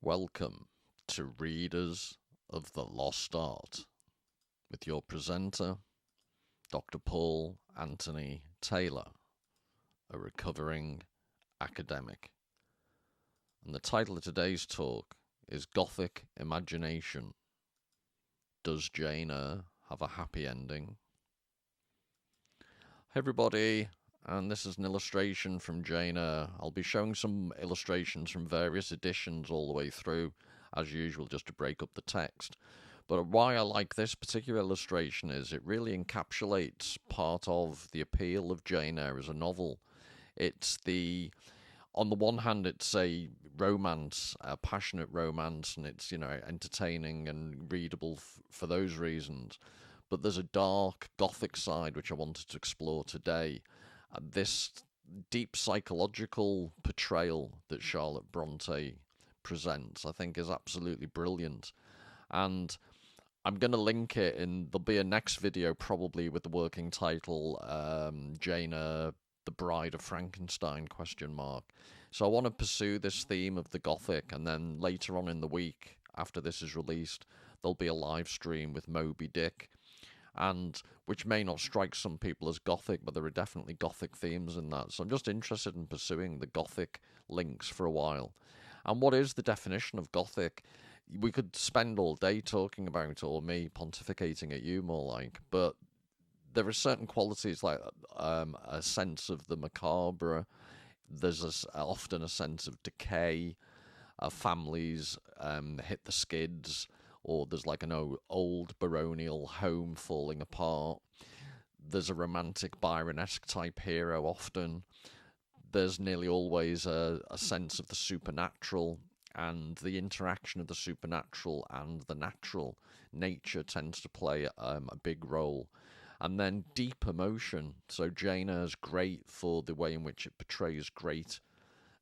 Welcome to Readers of the Lost Art with your presenter, Dr. Paul Anthony Taylor, a recovering academic. And the title of today's talk is Gothic Imagination. Does Jane Eyre have a happy ending? Hey everybody, and this is an illustration from Jane Eyre. I'll be showing some illustrations from various editions all the way through, as usual, just to break up the text. But why I like this particular illustration is it really encapsulates part of the appeal of Jane Eyre as a novel. On the one hand, it's a romance, a passionate romance, and it's, entertaining and readable for those reasons. But there's a dark Gothic side which I wanted to explore today. This deep psychological portrayal that Charlotte Bronte presents, I think, is absolutely brilliant. And I'm going to link it in, there'll be a next video probably with the working title, Jane Eyre, the Bride of Frankenstein, ? So I want to pursue this theme of the Gothic, and then later on in the week, after this is released, there'll be a live stream with Moby Dick, and which may not strike some people as Gothic, but there are definitely Gothic themes in that. So I'm just interested in pursuing the Gothic links for a while. And what is the definition of Gothic? We could spend all day talking about it, or me pontificating at you more like, but there are certain qualities like a sense of the macabre. There's often a sense of decay. Families hit the skids, or there's like an old baronial home falling apart. There's a romantic Byron-esque type hero often. There's nearly always a sense of the supernatural, and the interaction of the supernatural and the natural nature tends to play a big role. And then deep emotion. So Jane Eyre's great for the way in which it portrays great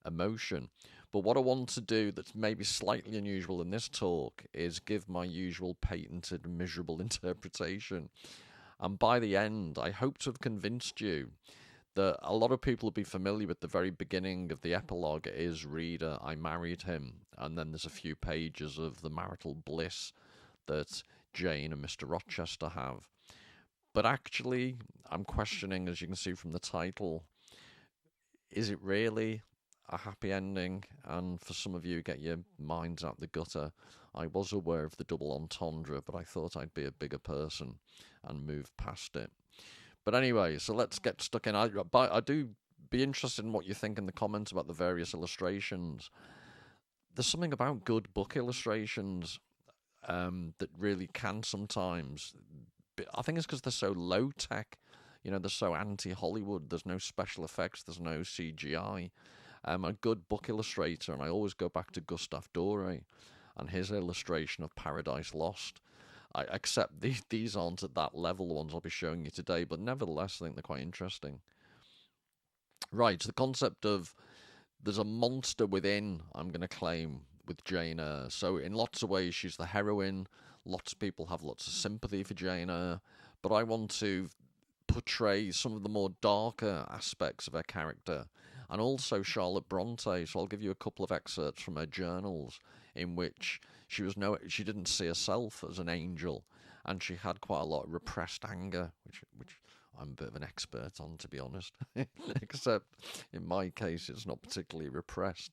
emotion. But what I want to do that's maybe slightly unusual in this talk is give my usual patented miserable interpretation. And by the end, I hope to have convinced you that a lot of people will be familiar with the very beginning of the epilogue is Reader, I married him. And then there's a few pages of the marital bliss that Jane and Mr Rochester have. But actually, I'm questioning, as you can see from the title, is it really a happy ending? And for some of you, get your minds out the gutter. I was aware of the double entendre, but I thought I'd be a bigger person and move past it. But anyway, so let's get stuck in. I do be interested in what you think in the comments about the various illustrations. There's something about good book illustrations that really can sometimes... I think it's because they're so low tech, they're so anti-Hollywood. There's no special effects, there's no CGI. A good book illustrator, and I always go back to Gustave Doré and his illustration of Paradise Lost. I accept these aren't at that level, the ones I'll be showing you today, but nevertheless, I think they're quite interesting. Right, the concept of there's a monster within, I'm going to claim, with Jane Eyre. So in lots of ways, she's the heroine. Lots of people have lots of sympathy for Jane Eyre, but I want to portray some of the more darker aspects of her character, and also Charlotte Bronte. So I'll give you a couple of excerpts from her journals in which she didn't see herself as an angel, and she had quite a lot of repressed anger, which I'm a bit of an expert on, to be honest. Except in my case, it's not particularly repressed.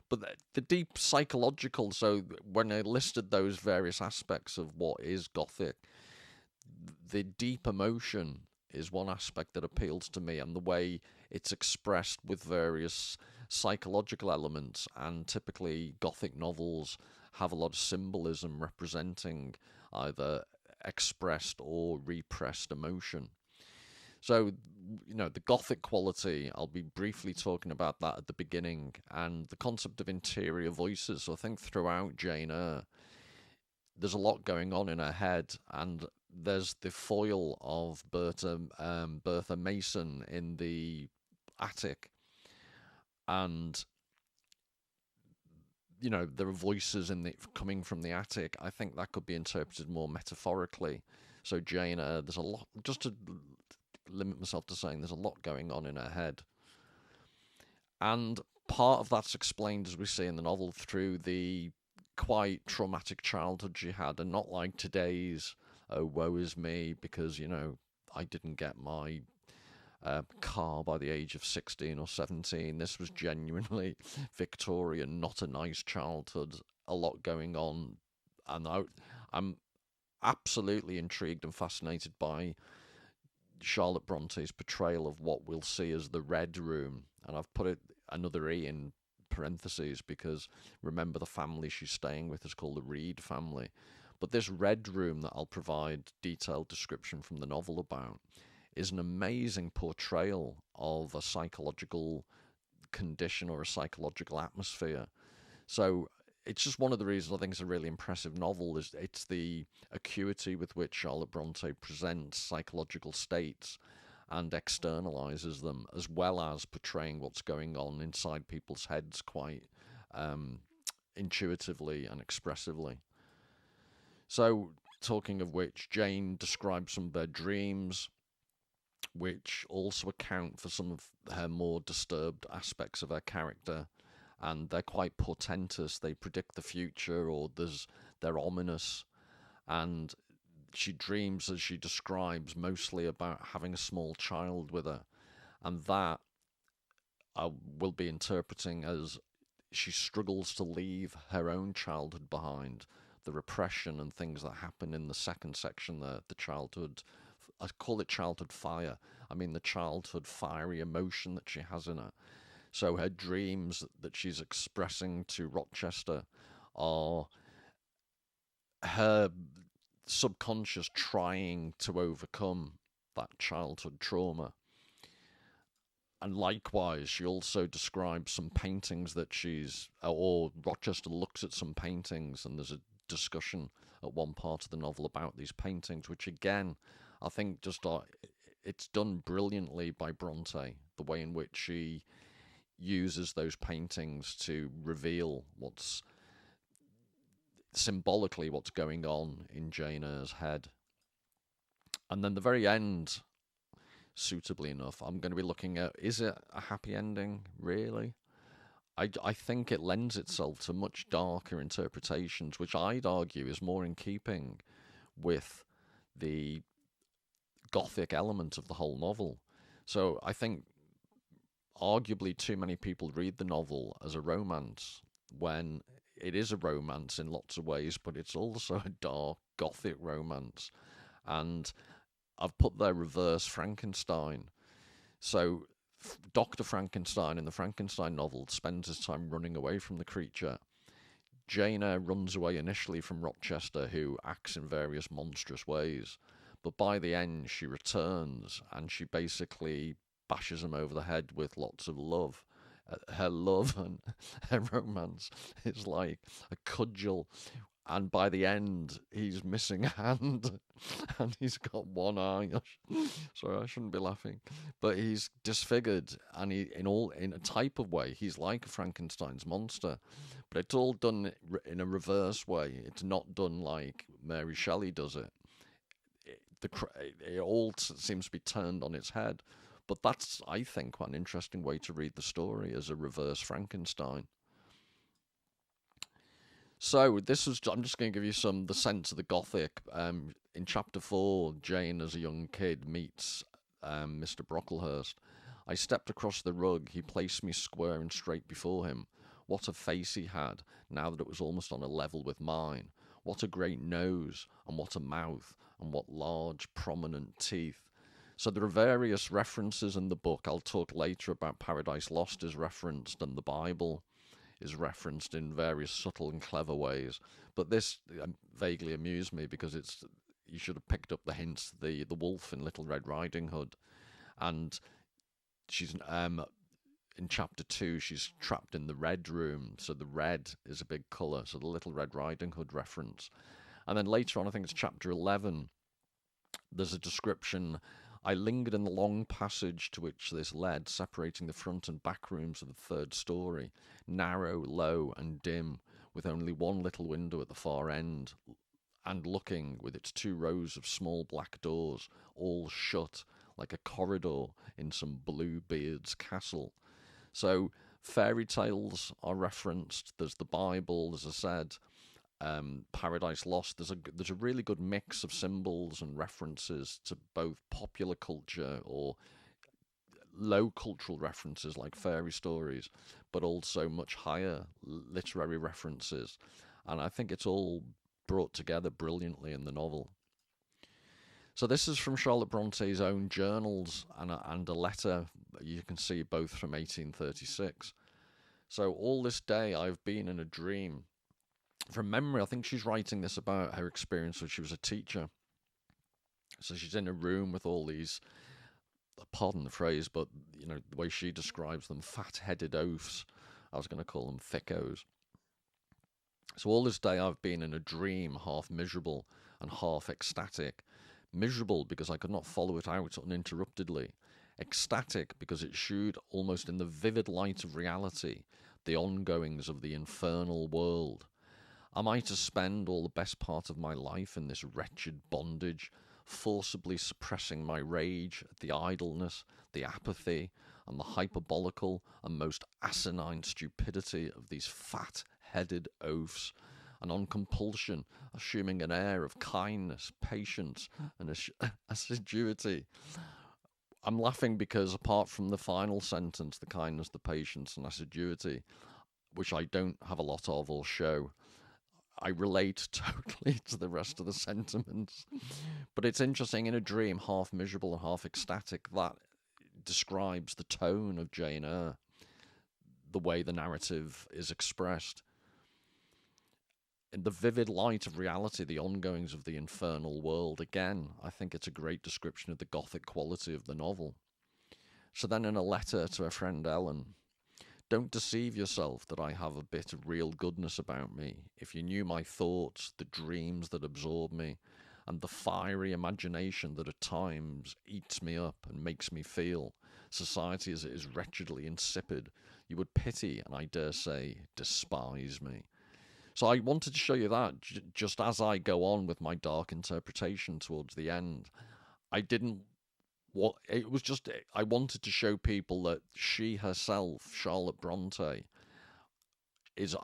But the deep psychological, so when I listed those various aspects of what is Gothic, the deep emotion is one aspect that appeals to me, and the way it's expressed with various psychological elements. And typically Gothic novels have a lot of symbolism representing either expressed or repressed emotion. So, the Gothic quality, I'll be briefly talking about that at the beginning, and the concept of interior voices. So I think throughout Jane Eyre, there's a lot going on in her head, and there's the foil of Bertha Mason in the attic, and there are voices coming from the attic. I think that could be interpreted more metaphorically. So Jane Eyre, there's a lot, just to limit myself to saying there's a lot going on in her head. And part of that's explained, as we see in the novel, through the quite traumatic childhood she had, and not like today's, oh, woe is me because, I didn't get my car by the age of 16 or 17. This was genuinely Victorian, not a nice childhood, a lot going on. And I'm absolutely intrigued and fascinated by Charlotte Bronte's portrayal of what we'll see as the Red Room. And I've put another E in parentheses because remember the family she's staying with is called the Reed family. But this Red Room that I'll provide detailed description from the novel about is an amazing portrayal of a psychological condition or a psychological atmosphere. So it's just one of the reasons I think it's a really impressive novel. Is it's the acuity with which Charlotte Bronte presents psychological states and externalizes them, as well as portraying what's going on inside people's heads quite intuitively and expressively. So, talking of which, Jane describes some of her dreams, which also account for some of her more disturbed aspects of her character, and they're quite portentous. They predict the future, or they're ominous, and she dreams, as she describes, mostly about having a small child with her, and that I will be interpreting as she struggles to leave her own childhood behind, the repression and things that happen in the second section, the childhood. I call it childhood fire. I mean the childhood fiery emotion that she has in her. So her dreams that she's expressing to Rochester are her subconscious trying to overcome that childhood trauma. And likewise, she also describes some paintings that or Rochester looks at some paintings, and there's a discussion at one part of the novel about these paintings, which again, I think it's done brilliantly by Bronte, the way in which she uses those paintings to reveal what's symbolically what's going on in Jane Eyre's head. And then the very end, suitably enough, I'm going to be looking at, is it a happy ending, really? I think it lends itself to much darker interpretations, which I'd argue is more in keeping with the Gothic element of the whole novel. So I think arguably too many people read the novel as a romance, when it is a romance in lots of ways, but it's also a dark Gothic romance. And I've put there reverse Frankenstein. So Dr. Frankenstein in the Frankenstein novel spends his time running away from the creature. Jane Eyre runs away initially from Rochester, who acts in various monstrous ways. But by the end, she returns and she basically bashes him over the head with lots of love. Her love and her romance is like a cudgel, and by the end he's missing a hand and he's got one eye. Sorry, I shouldn't be laughing, but he's disfigured, and in a type of way he's like Frankenstein's monster, but it's all done in a reverse way. It's not done like Mary Shelley does it. It all seems to be turned on its head. But that's, I think, quite an interesting way to read the story, as a reverse Frankenstein. So I'm just going to give you the sense of the Gothic. In chapter 4, Jane, as a young kid, meets Mr. Brocklehurst. I stepped across the rug. He placed me square and straight before him. What a face he had, now that it was almost on a level with mine. What a great nose, and what a mouth, and what large, prominent teeth. So there are various references in the book. I'll talk later about Paradise Lost is referenced, and the Bible is referenced in various subtle and clever ways. But this vaguely amused me because you should have picked up the hints. The wolf in Little Red Riding Hood, and she's in chapter 2 she's trapped in the Red Room. So the red is a big colour. So the Little Red Riding Hood reference, and then later on, I think it's chapter 11. There's a description. I lingered in the long passage to which this led, separating the front and back rooms of the third story, narrow, low, and dim, with only one little window at the far end, and looking, with its 2 rows of small black doors, all shut, like a corridor in some Bluebeard's castle. So Fairy tales are referenced. There's the Bible, as I said. Paradise Lost. There's a really good mix of symbols and references to both popular culture or low cultural references like fairy stories, but also much higher literary references. And I think it's all brought together brilliantly in the novel. So this is from Charlotte Bronte's own journals and a letter you can see both from 1836. So all this day I've been in a dream. From memory, I think she's writing this about her experience when she was a teacher. So she's in a room with all these, pardon the phrase, but you know the way she describes them, fat-headed oafs. I was going to call them thickos. So all this day I've been in a dream, half miserable and half ecstatic. Miserable because I could not follow it out uninterruptedly. Ecstatic because it shewed almost in the vivid light of reality the ongoings of the infernal world. Am I to spend all the best part of my life in this wretched bondage, forcibly suppressing my rage at the idleness, the apathy, and the hyperbolical and most asinine stupidity of these fat-headed oafs, and on compulsion assuming an air of kindness, patience, and assiduity? I'm laughing because apart from the final sentence, the kindness, the patience, and assiduity, which I don't have a lot of or show, I relate totally to the rest of the sentiments. But it's interesting, in a dream, half miserable and half ecstatic, that describes the tone of Jane Eyre, the way the narrative is expressed. In the vivid light of reality, the ongoings of the infernal world, again, I think it's a great description of the Gothic quality of the novel. So then in a letter to her friend Ellen, don't deceive yourself that I have a bit of real goodness about me. If you knew my thoughts, the dreams that absorb me, and the fiery imagination that at times eats me up and makes me feel, society as it is wretchedly insipid, you would pity and, I dare say, despise me. So I wanted to show you that just as I go on with my dark interpretation towards the end. I didn't it was just, I wanted to show people that she herself, Charlotte Bronte,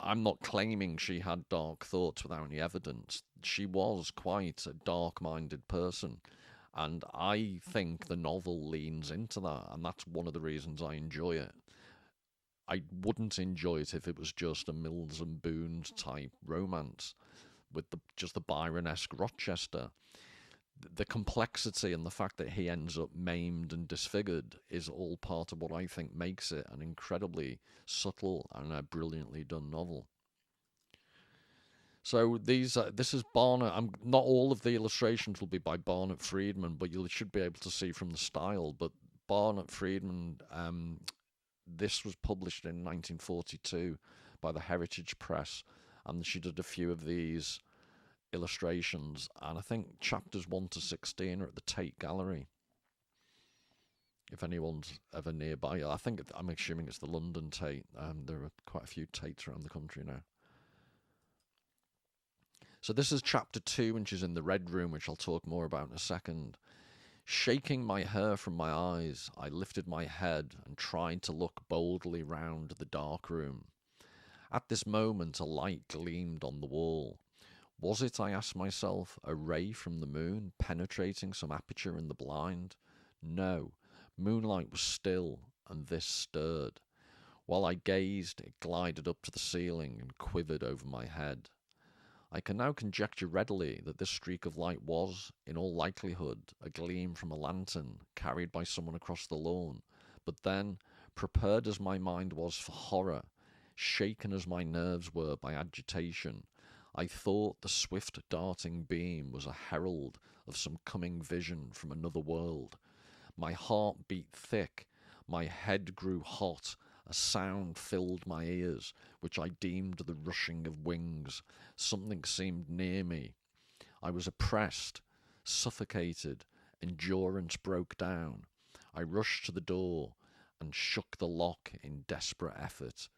I'm not claiming she had dark thoughts without any evidence. She was quite a dark-minded person, and I think the novel leans into that, and that's one of the reasons I enjoy it. I wouldn't enjoy it if it was just a Mills and Boons type romance with just the Byron-esque Rochester. The complexity and the fact that he ends up maimed and disfigured is all part of what I think makes it an incredibly subtle and a brilliantly done novel. So this is Barnett. Not all of the illustrations will be by Barnett Friedman, but you should be able to see from the style. But Barnett Friedman, this was published in 1942 by the Heritage Press, and she did a few of these illustrations, and I think chapters 1 to 16 are at the Tate Gallery, if anyone's ever nearby. I'm assuming it's the London Tate. There are quite a few Tates around the country now. So this is chapter 2, and she's in the Red Room, which I'll talk more about in a second. Shaking my hair from my eyes, I lifted my head and tried to look boldly round the dark room. At this moment a light gleamed on the wall. Was it, I asked myself, a ray from the moon penetrating some aperture in the blind? No, moonlight was still, and this stirred. While I gazed, it glided up to the ceiling and quivered over my head. I can now conjecture readily that this streak of light was, in all likelihood, a gleam from a lantern carried by someone across the lawn. But then, prepared as my mind was for horror, shaken as my nerves were by agitation, I thought the swift darting beam was a herald of some coming vision from another world. My heart beat thick, my head grew hot, a sound filled my ears, which I deemed the rushing of wings. Something seemed near me. I was oppressed, suffocated, endurance broke down. I rushed to the door and shook the lock in desperate effort.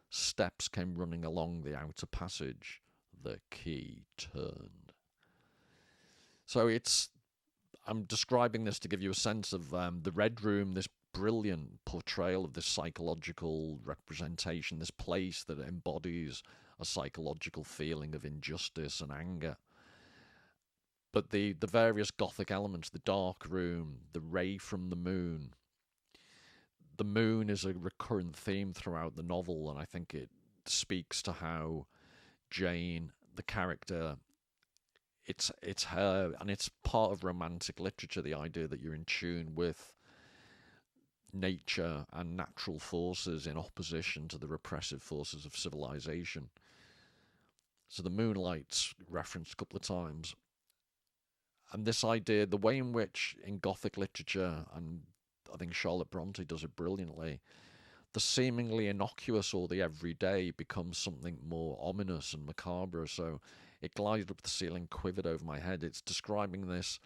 Steps came running along the outer passage. The key turned. So I'm describing this to give you a sense of the Red Room, this brilliant portrayal of this psychological representation, this place that embodies a psychological feeling of injustice and anger. But the various Gothic elements, the dark room, the ray from the moon is a recurrent theme throughout the novel, and I think it speaks to how Jane, the character, it's her, and it's part of romantic literature, the idea that you're in tune with nature and natural forces in opposition to the repressive forces of civilization. So the moonlight's referenced a couple of times. And this idea, the way in which in Gothic literature, and I think Charlotte Bronte does it brilliantly, the seemingly innocuous or the everyday becomes something more ominous and macabre. So it glided up the ceiling, quivered over my head. It's describing this.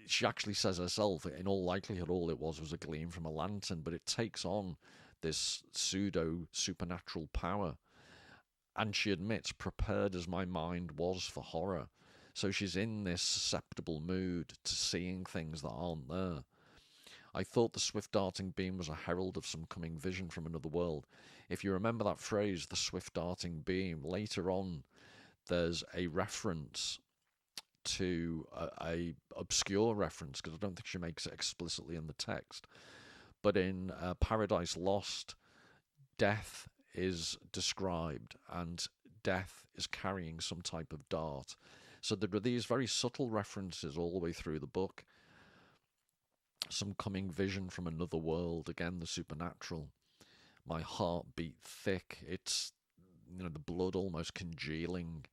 She actually says herself, in all likelihood, all it was a gleam from a lantern, but it takes on this pseudo supernatural power. And she admits, prepared as my mind was for horror. So she's in this susceptible mood to seeing things that aren't there. I thought the swift darting beam was a herald of some coming vision from another world. If you remember that phrase, the swift darting beam, later on there's a reference to a obscure reference, because I don't think she makes it explicitly in the text. But in Paradise Lost, death is described, and death is carrying some type of dart. So there are these very subtle references all the way through the book. Some coming vision from another world, again the supernatural. My heart beat thick. It's, the blood almost congealing,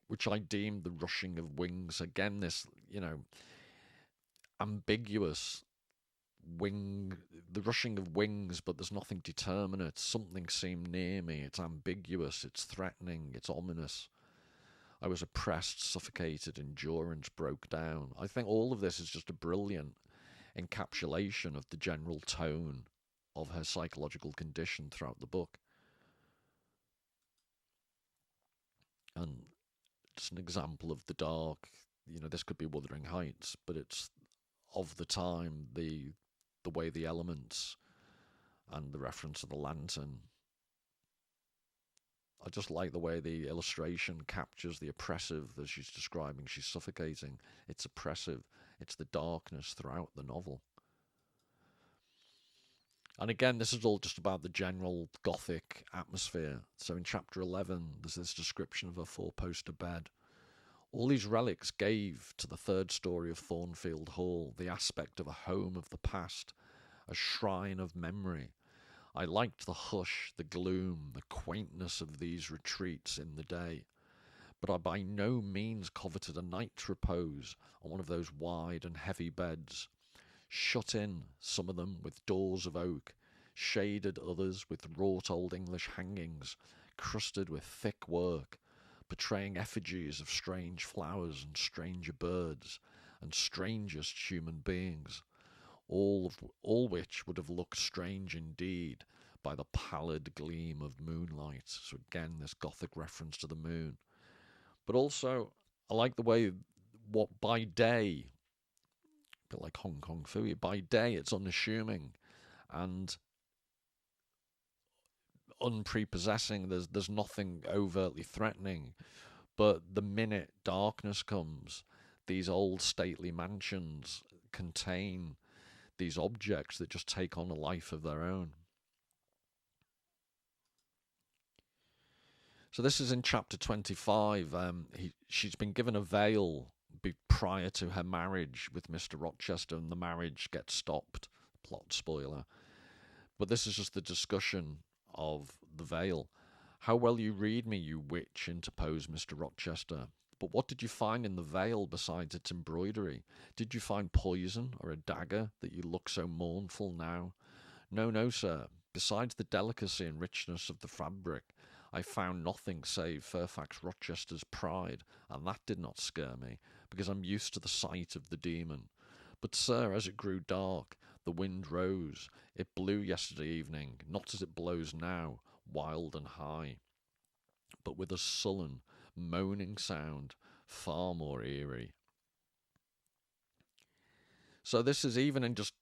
which I deemed the rushing of wings. Again, this, ambiguous wing, the rushing of wings, but there's nothing determinate. Something seemed near me. It's ambiguous, it's threatening, it's ominous. I was oppressed, suffocated, endurance broke down. I think all of this is just a brilliant encapsulation of the general tone of her psychological condition throughout the book. And just an example of the dark, this could be Wuthering Heights, but it's of the time, the way the elements and the reference to the lantern. I just like the way the illustration captures the oppressive that she's describing. She's suffocating. It's oppressive. It's the darkness throughout the novel. And again, this is all just about the general Gothic atmosphere. So in chapter 11, there's this description of a four-poster bed. All these relics gave to the third story of Thornfield Hall the aspect of a home of the past, a shrine of memory. I liked the hush, the gloom, the quaintness of these retreats in the day, but I by no means coveted a night's repose on one of those wide and heavy beds, shut in, some of them with doors of oak, shaded others with wrought old English hangings, crusted with thick work, portraying effigies of strange flowers and stranger birds and strangest human beings, all which would have looked strange indeed by the pallid gleam of moonlight. So again, this Gothic reference to the moon. But also, I like the way what by day, a bit like Hong Kong Phooey, by day it's unassuming and unprepossessing. There's nothing overtly threatening. But the minute darkness comes, these old stately mansions contain these objects that just take on a life of their own. So this is in chapter 25. She's been given a veil prior to her marriage with Mr Rochester, and the marriage gets stopped. Plot spoiler. But this is just the discussion of the veil. How well you read me, you witch, interposed Mr Rochester. But what did you find in the veil besides its embroidery? Did you find poison or a dagger that you look so mournful now? No, no, sir. Besides the delicacy and richness of the fabric, I found nothing save Fairfax Rochester's pride, and that did not scare me, because I'm used to the sight of the demon. But, sir, as it grew dark, the wind rose. It blew yesterday evening, not as it blows now, wild and high, but with a sullen, moaning sound, far more eerie. So this is even in just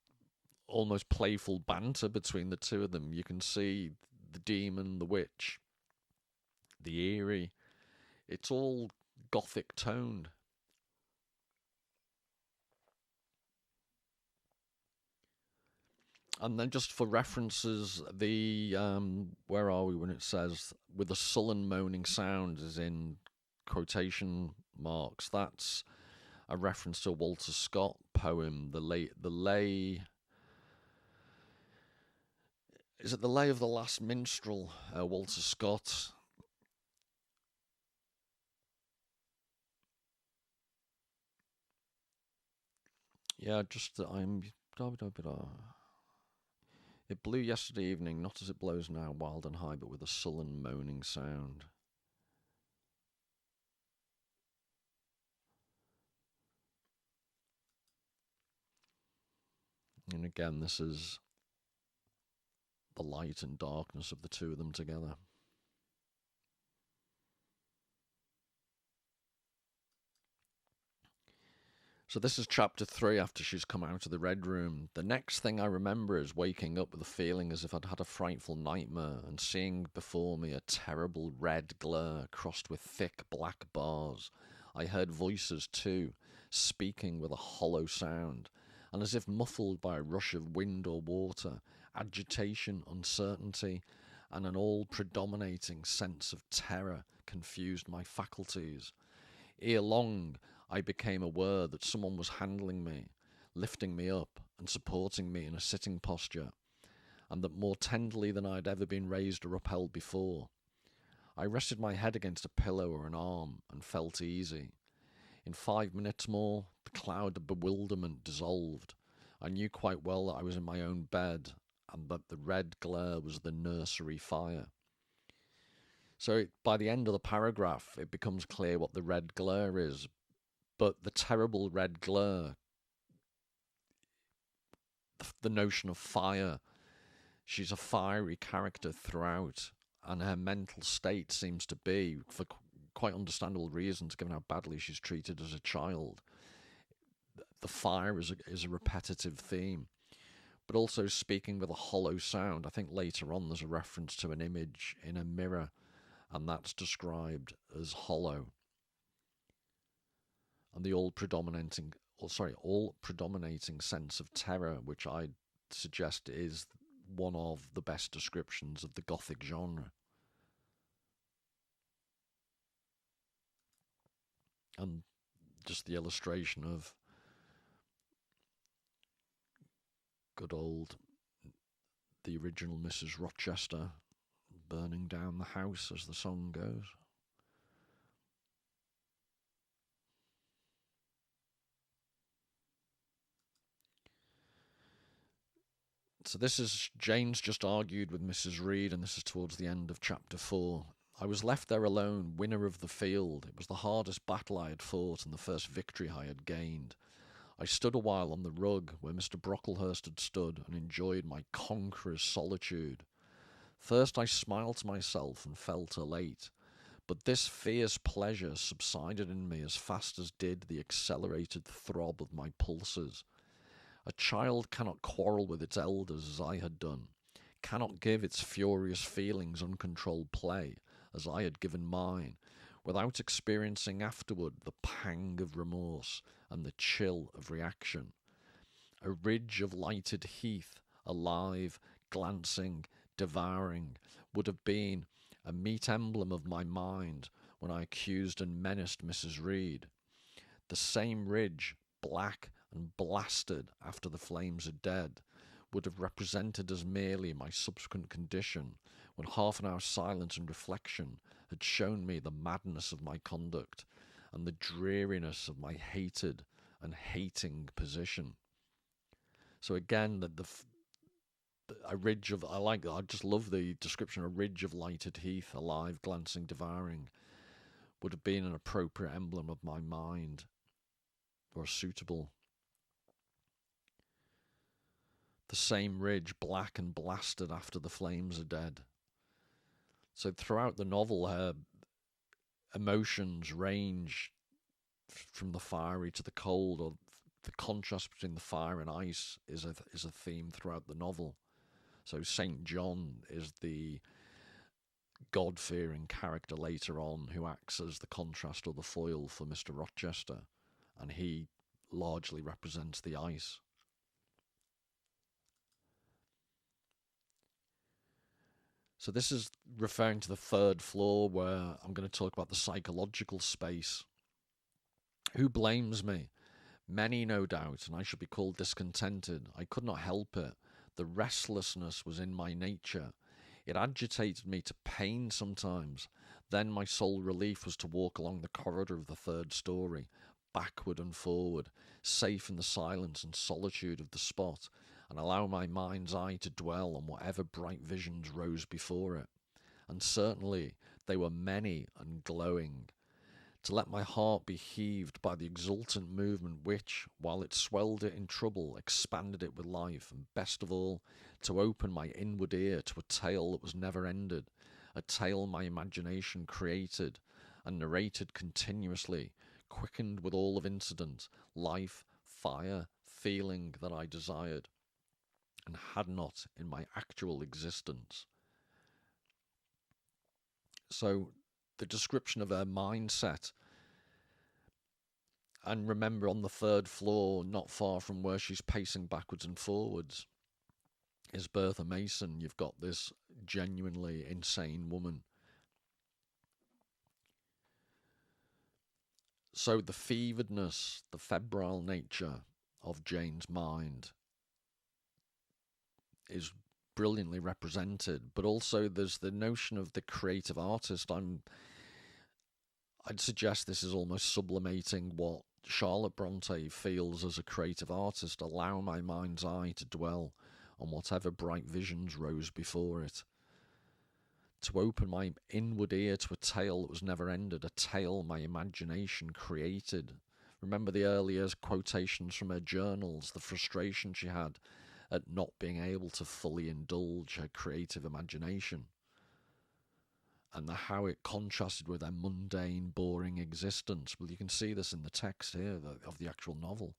almost playful banter between the two of them. You can see the demon, the witch, the Eyre. It's all Gothic toned. And then just for references, the where are we when it says with a sullen moaning sound is in quotation marks. That's a reference to a Walter Scott poem, the lay. Is it the Lay of the Last Minstrel? Walter Scott. Yeah, just I'm. It blew yesterday evening, not as it blows now, wild and high, but with a sullen moaning sound. And again, this is the light and darkness of the two of them together. So this is chapter 3 after she's come out of the Red Room. The next thing I remember is waking up with a feeling as if I'd had a frightful nightmare and seeing before me a terrible red glare crossed with thick black bars. I heard voices too, speaking with a hollow sound, and as if muffled by a rush of wind or water, agitation, uncertainty, and an all-predominating sense of terror confused my faculties. Ere long, I became aware that someone was handling me, lifting me up and supporting me in a sitting posture, and that more tenderly than I had ever been raised or upheld before. I rested my head against a pillow or an arm and felt easy. In 5 minutes more, the cloud of bewilderment dissolved. I knew quite well that I was in my own bed and that the red glare was the nursery fire. So by the end of the paragraph, it becomes clear what the red glare is. But the terrible red glare, the notion of fire, she's a fiery character throughout, and her mental state seems to be, for quite understandable reasons, given how badly she's treated as a child, the fire is a repetitive theme. But also speaking with a hollow sound. I think later on there's a reference to an image in a mirror, and that's described as hollow. And the all predominating sense of terror, which I suggest is one of the best descriptions of the Gothic genre. And just the illustration of good old, the original Mrs Rochester burning down the house as the song goes. So this is, Jane's just argued with Mrs Reed, and this is towards the end of chapter 4. I was left there alone, winner of the field. It was the hardest battle I had fought and the first victory I had gained. I stood a while on the rug where Mr Brocklehurst had stood and enjoyed my conqueror's solitude. First I smiled to myself and felt elate, but this fierce pleasure subsided in me as fast as did the accelerated throb of my pulses. A child cannot quarrel with its elders as I had done, cannot give its furious feelings uncontrolled play as I had given mine, without experiencing afterward the pang of remorse and the chill of reaction. A ridge of lighted heath, alive, glancing, devouring, would have been a meet emblem of my mind when I accused and menaced Mrs Reed. The same ridge, black and blasted after the flames are dead, would have represented as merely my subsequent condition when half an hour's silence and reflection had shown me the madness of my conduct and the dreariness of my hated and hating position. So again, a ridge of, I just love the description, a ridge of lighted heath, alive, glancing, devouring, would have been an appropriate emblem of my mind, or suitable. The same ridge, black and blasted after the flames are dead. So throughout the novel, her emotions range from the fiery to the cold, or the contrast between the fire and ice is a theme throughout the novel. So Saint John is the God-fearing character later on who acts as the contrast or the foil for Mr Rochester, and he largely represents the ice. So this is referring to the third floor, where I'm going to talk about the psychological space. Who blames me? Many, no doubt, and I should be called discontented. I could not help it. The restlessness was in my nature. It agitated me to pain sometimes. Then my sole relief was to walk along the corridor of the third story, backward and forward, safe in the silence and solitude of the spot, and allow my mind's eye to dwell on whatever bright visions rose before it. And certainly they were many and glowing. To let my heart be heaved by the exultant movement which, while it swelled it in trouble, expanded it with life, and best of all, to open my inward ear to a tale that was never ended, a tale my imagination created and narrated continuously, quickened with all of incident, life, fire, feeling that I desired, and had not in my actual existence. So the description of her mindset, and remember, on the third floor, not far from where she's pacing backwards and forwards, is Bertha Mason. You've got this genuinely insane woman. So the feveredness, the febrile nature of Jane's mind is brilliantly represented, but also there's the notion of the creative artist. I'd suggest this is almost sublimating what Charlotte Bronte feels as a creative artist. Allow my mind's eye to dwell on whatever bright visions rose before it. To open my inward ear to a tale that was never ended, a tale my imagination created. Remember the earlier quotations from her journals, the frustration she had at not being able to fully indulge her creative imagination, and how it contrasted with her mundane, boring existence. Well, you can see this in the text here of the actual novel.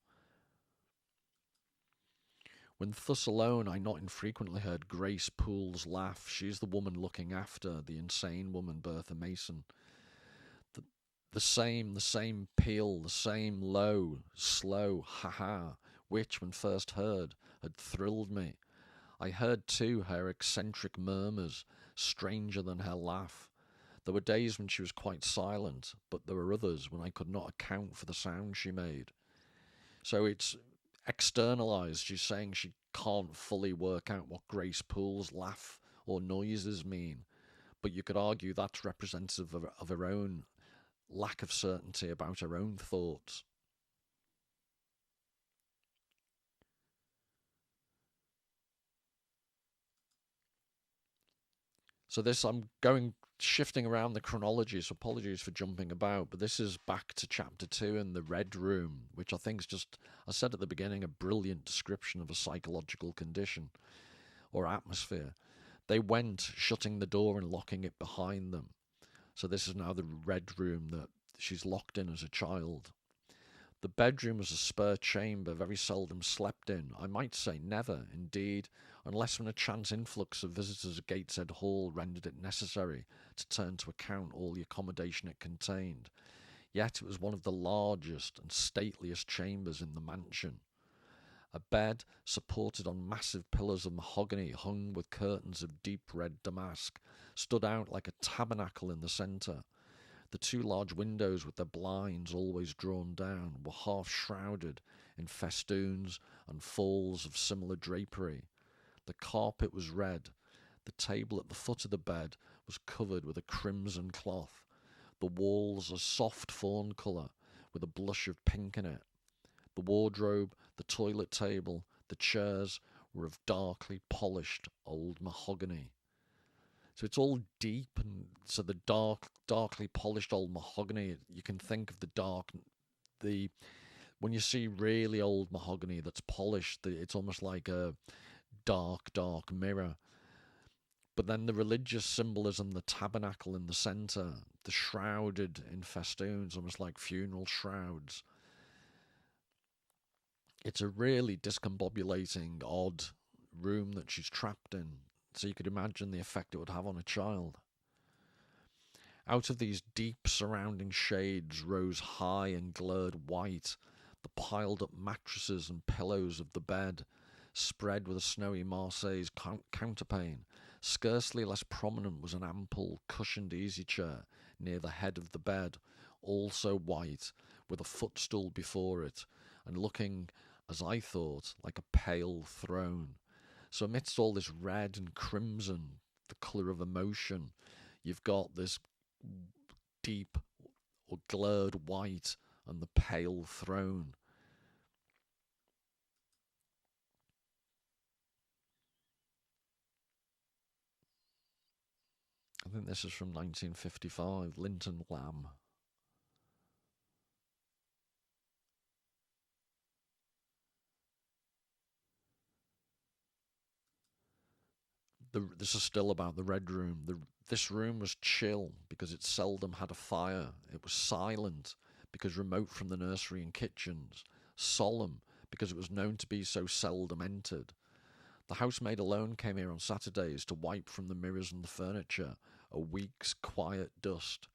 When thus alone, I not infrequently heard Grace Poole's laugh. She's the woman looking after the insane woman, Bertha Mason. The same peal, the same low, slow ha-ha, which, when first heard, had thrilled me. I heard, too, her eccentric murmurs, stranger than her laugh. There were days when she was quite silent, but there were others when I could not account for the sound she made. So it's externalized. She's saying she can't fully work out what Grace Poole's laugh or noises mean, but you could argue that's representative of her own lack of certainty about her own thoughts. So this, I'm shifting around the chronology, so apologies for jumping about, but this is back to chapter 2 in the Red Room, which I think is just, I said at the beginning, a brilliant description of a psychological condition or atmosphere. They went, shutting the door and locking it behind them. So this is now the Red Room that she's locked in as a child. The bedroom was a spare chamber, very seldom slept in. I might say never, indeed, unless when a chance influx of visitors at Gateshead Hall rendered it necessary to turn to account all the accommodation it contained. Yet it was one of the largest and stateliest chambers in the mansion. A bed, supported on massive pillars of mahogany hung with curtains of deep red damask, stood out like a tabernacle in the centre. The two large windows with their blinds always drawn down were half shrouded in festoons and falls of similar drapery. The carpet was red. The table at the foot of the bed was covered with a crimson cloth. The walls a soft fawn colour with a blush of pink in it. The wardrobe, the toilet table, the chairs were of darkly polished old mahogany. So it's all deep, and so the darkly polished old mahogany, you can think of when you see really old mahogany that's polished, it's almost like a dark mirror. But then the religious symbolism, the tabernacle in the centre, the shrouded in festoons, almost like funeral shrouds. It's a really discombobulating, odd room that she's trapped in. So you could imagine the effect it would have on a child. Out of these deep surrounding shades rose high and glared white the piled up mattresses and pillows of the bed, spread with a snowy Marseilles counterpane. Scarcely less prominent was an ample, cushioned easy chair near the head of the bed, also white, with a footstool before it, and looking, as I thought, like a pale throne. So amidst all this red and crimson, the colour of emotion, you've got this deep or glared white and the pale throne. I think this is from 1955, Linton Lamb. This is still about the Red Room. This room was chill because it seldom had a fire. It was silent because remote from the nursery and kitchens. Solemn because it was known to be so seldom entered. The housemaid alone came here on Saturdays to wipe from the mirrors and the furniture a week's quiet dust,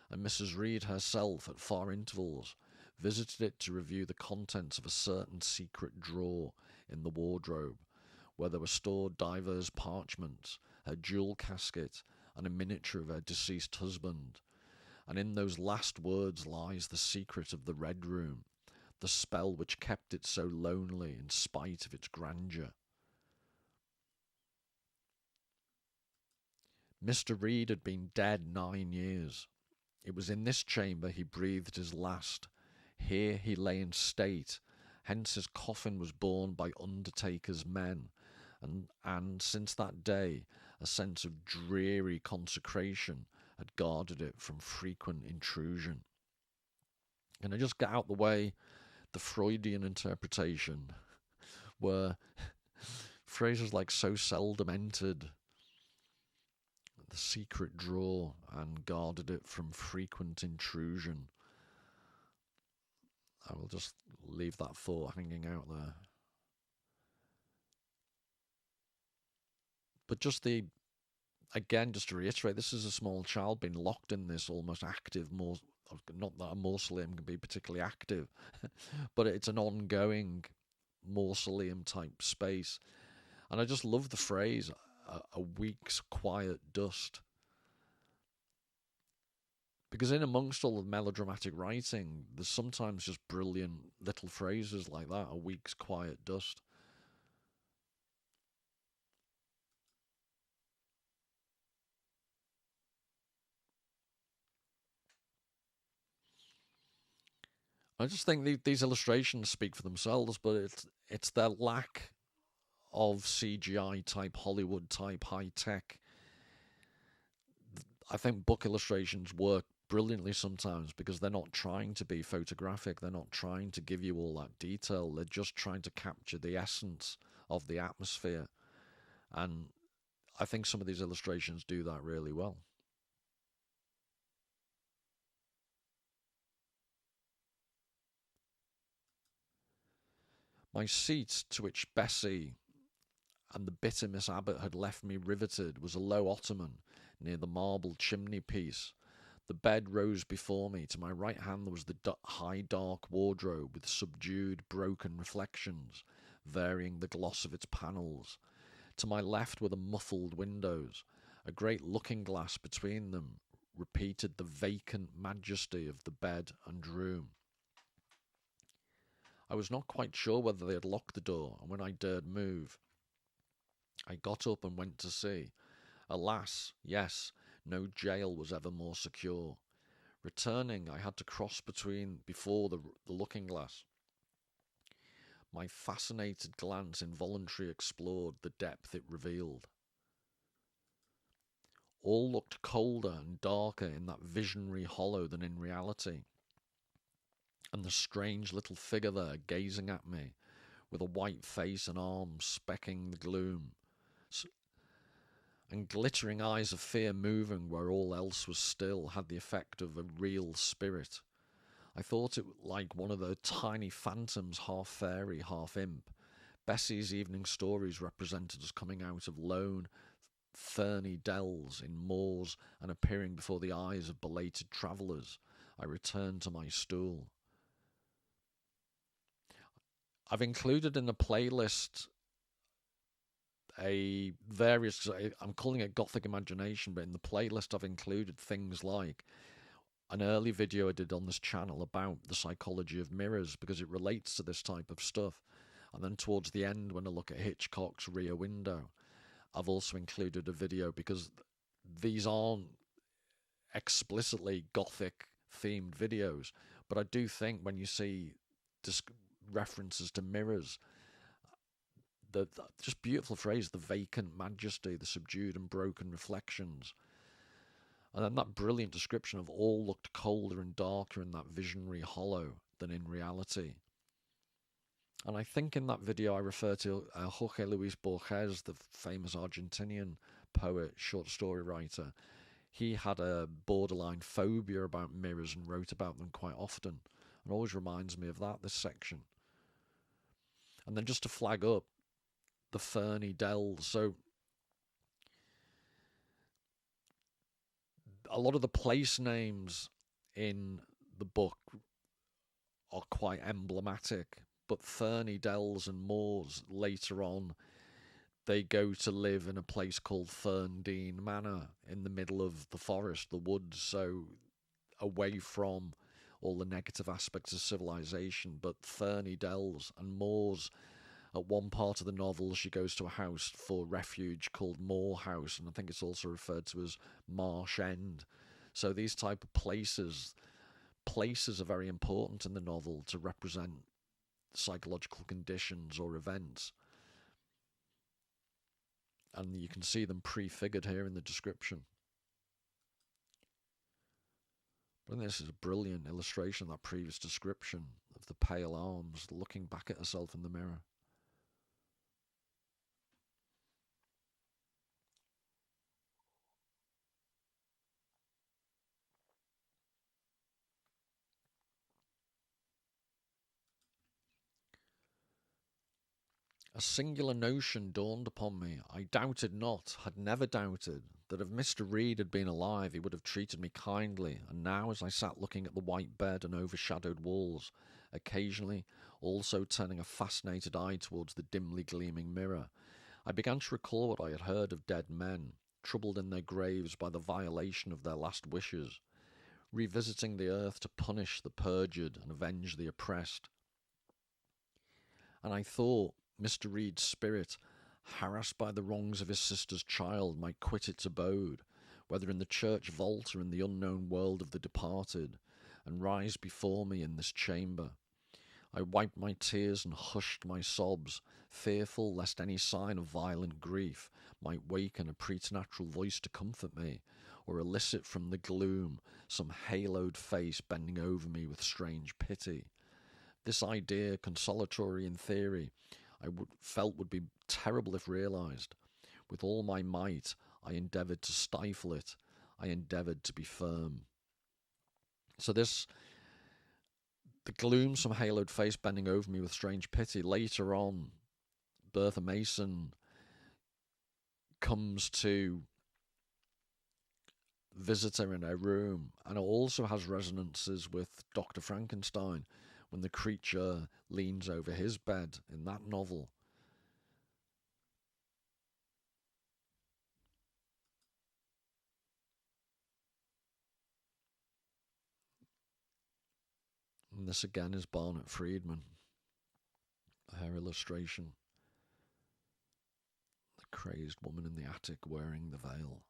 and Mrs. Reed herself, at far intervals, visited it to review the contents of a certain secret drawer in the wardrobe, where there were stored divers parchments, her jewel casket, and a miniature of her deceased husband. And in those last words lies the secret of the Red Room, the spell which kept it so lonely in spite of its grandeur. Mr. Reed had been dead 9 years. It was in this chamber he breathed his last. Here he lay in state, hence his coffin was borne by undertakers' men, and since that day a sense of dreary consecration had guarded it from frequent intrusion. Can I just get out the way the Freudian interpretation, where phrases like so seldom entered the secret drawer and guarded it from frequent intrusion. I will just leave that thought hanging out there. But again, just to reiterate, this is a small child being locked in this almost active, more, not that a mausoleum can be particularly active, but it's an ongoing mausoleum type space. And I just love the phrase, a week's quiet dust. Because in amongst all the melodramatic writing, there's sometimes just brilliant little phrases like that, a week's quiet dust. I just think these illustrations speak for themselves, but it's their lack of CGI type, Hollywood type, high tech. I think book illustrations work brilliantly sometimes because they're not trying to be photographic, they're not trying to give you all that detail, they're just trying to capture the essence of the atmosphere. And I think some of these illustrations do that really well. My seat, to which Bessie and the bitter Miss Abbott had left me riveted, was a low ottoman near the marble chimney piece. The bed rose before me. To my right hand there was the high dark wardrobe with subdued, broken reflections, varying the gloss of its panels. To my left were the muffled windows. A great looking-glass between them repeated the vacant majesty of the bed and room. I was not quite sure whether they had locked the door, and when I dared move, I got up and went to see. Alas, yes, no jail was ever more secure. Returning, I had to cross before the looking-glass. My fascinated glance involuntarily explored the depth it revealed. All looked colder and darker in that visionary hollow than in reality. And the strange little figure there gazing at me, with a white face and arms specking the gloom, and glittering eyes of fear moving where all else was still, had the effect of a real spirit. I thought it like one of the tiny phantoms, half fairy, half imp. Bessie's evening stories represented as coming out of lone, ferny dells in moors and appearing before the eyes of belated travellers. I returned to my stool. I've included in the playlist I'm calling it Gothic Imagination, but in the playlist I've included things like an early video I did on this channel about the psychology of mirrors, because it relates to this type of stuff. And then towards the end, when I look at Hitchcock's Rear Window, I've also included a video, because these aren't explicitly Gothic themed videos, but I do think when you see references to mirrors, the just beautiful phrase, the vacant majesty, the subdued and broken reflections, and then that brilliant description of all looked colder and darker in that visionary hollow than in reality. And I think in that video I refer to Jorge Luis Borges, the famous Argentinian poet, short story writer. He had a borderline phobia about mirrors and wrote about them quite often. It always reminds me of that, this section. And then just to flag up the ferny dells. So a lot of the place names in the book are quite emblematic, but ferny dells and moors later on, they go to live in a place called Ferndean Manor in the middle of the forest, the woods, so away from all the negative aspects of civilization. But ferny dells and moors, at one part of the novel she goes to a house for refuge called Moor House, and I think it's also referred to as Marsh End. So these type of places are very important in the novel to represent psychological conditions or events, and you can see them prefigured here in the description. But this is a brilliant illustration of that previous description of the pale arms looking back at herself in the mirror. A singular notion dawned upon me. I doubted not, had never doubted, that if Mr. Reed had been alive he would have treated me kindly, and now as I sat looking at the white bed and overshadowed walls, occasionally also turning a fascinated eye towards the dimly gleaming mirror, I began to recall what I had heard of dead men, troubled in their graves by the violation of their last wishes, revisiting the earth to punish the perjured and avenge the oppressed. And I thought Mr. Reed's spirit, harassed by the wrongs of his sister's child, might quit its abode, whether in the church vault or in the unknown world of the departed, and rise before me in this chamber. I wiped my tears and hushed my sobs, fearful lest any sign of violent grief might waken a preternatural voice to comfort me, or elicit from the gloom some haloed face bending over me with strange pity. This idea, consolatory in theory, felt would be terrible if realised. With all my might, I endeavoured to stifle it. I endeavoured to be firm. So the gloom, some haloed face bending over me with strange pity. Later on, Bertha Mason comes to visit her in her room, and it also has resonances with Dr. Frankenstein, when the creature leans over his bed in that novel. And this again is Barnett Friedman, her illustration. The crazed woman in the attic wearing the veil.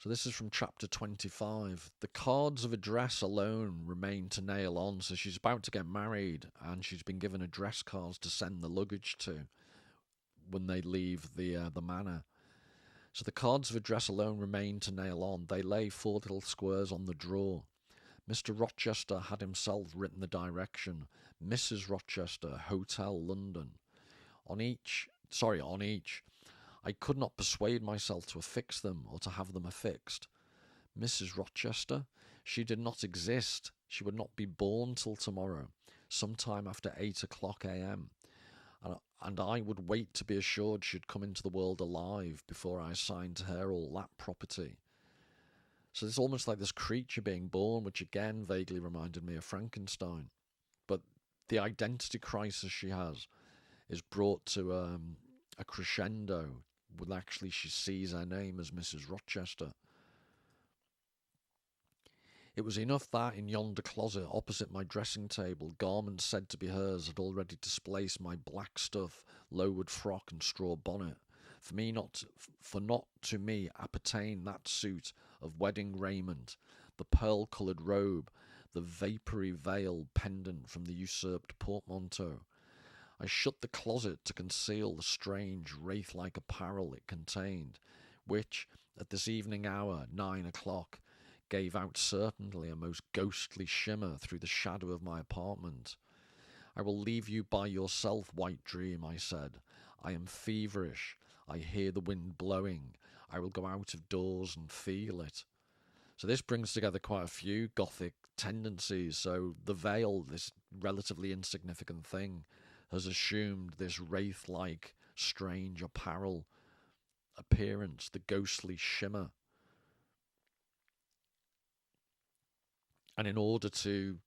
So this is from chapter 25. The cards of address alone remain to nail on. So she's about to get married and she's been given address cards to send the luggage to when they leave the manor. So the cards of address alone remain to nail on. They lay 4 little squares on the drawer. Mr. Rochester had himself written the direction. Mrs. Rochester, Hotel London. On each on each. I could not persuade myself to affix them or to have them affixed. Mrs. Rochester, she did not exist. She would not be born till tomorrow, sometime after 8 o'clock a.m., and I would wait to be assured she'd come into the world alive before I assigned to her all that property. So it's almost like this creature being born, which again vaguely reminded me of Frankenstein. But the identity crisis she has is brought to a crescendo when actually she sees her name as Mrs. Rochester. It was enough that in yonder closet opposite my dressing table, garments said to be hers had already displaced my black stuff, low-wood frock and straw bonnet. For not to me appertain that suit of wedding raiment, the pearl-coloured robe, the vapoury veil pendant from the usurped portmanteau. I shut the closet to conceal the strange wraith-like apparel it contained, which, at this evening hour, 9 o'clock, gave out certainly a most ghostly shimmer through the shadow of my apartment. I will leave you by yourself, white dream, I said. I am feverish. I hear the wind blowing. I will go out of doors and feel it. So this brings together quite a few Gothic tendencies. So the veil, this relatively insignificant thing, has assumed this wraith-like, strange apparel appearance, the ghostly shimmer. And in order to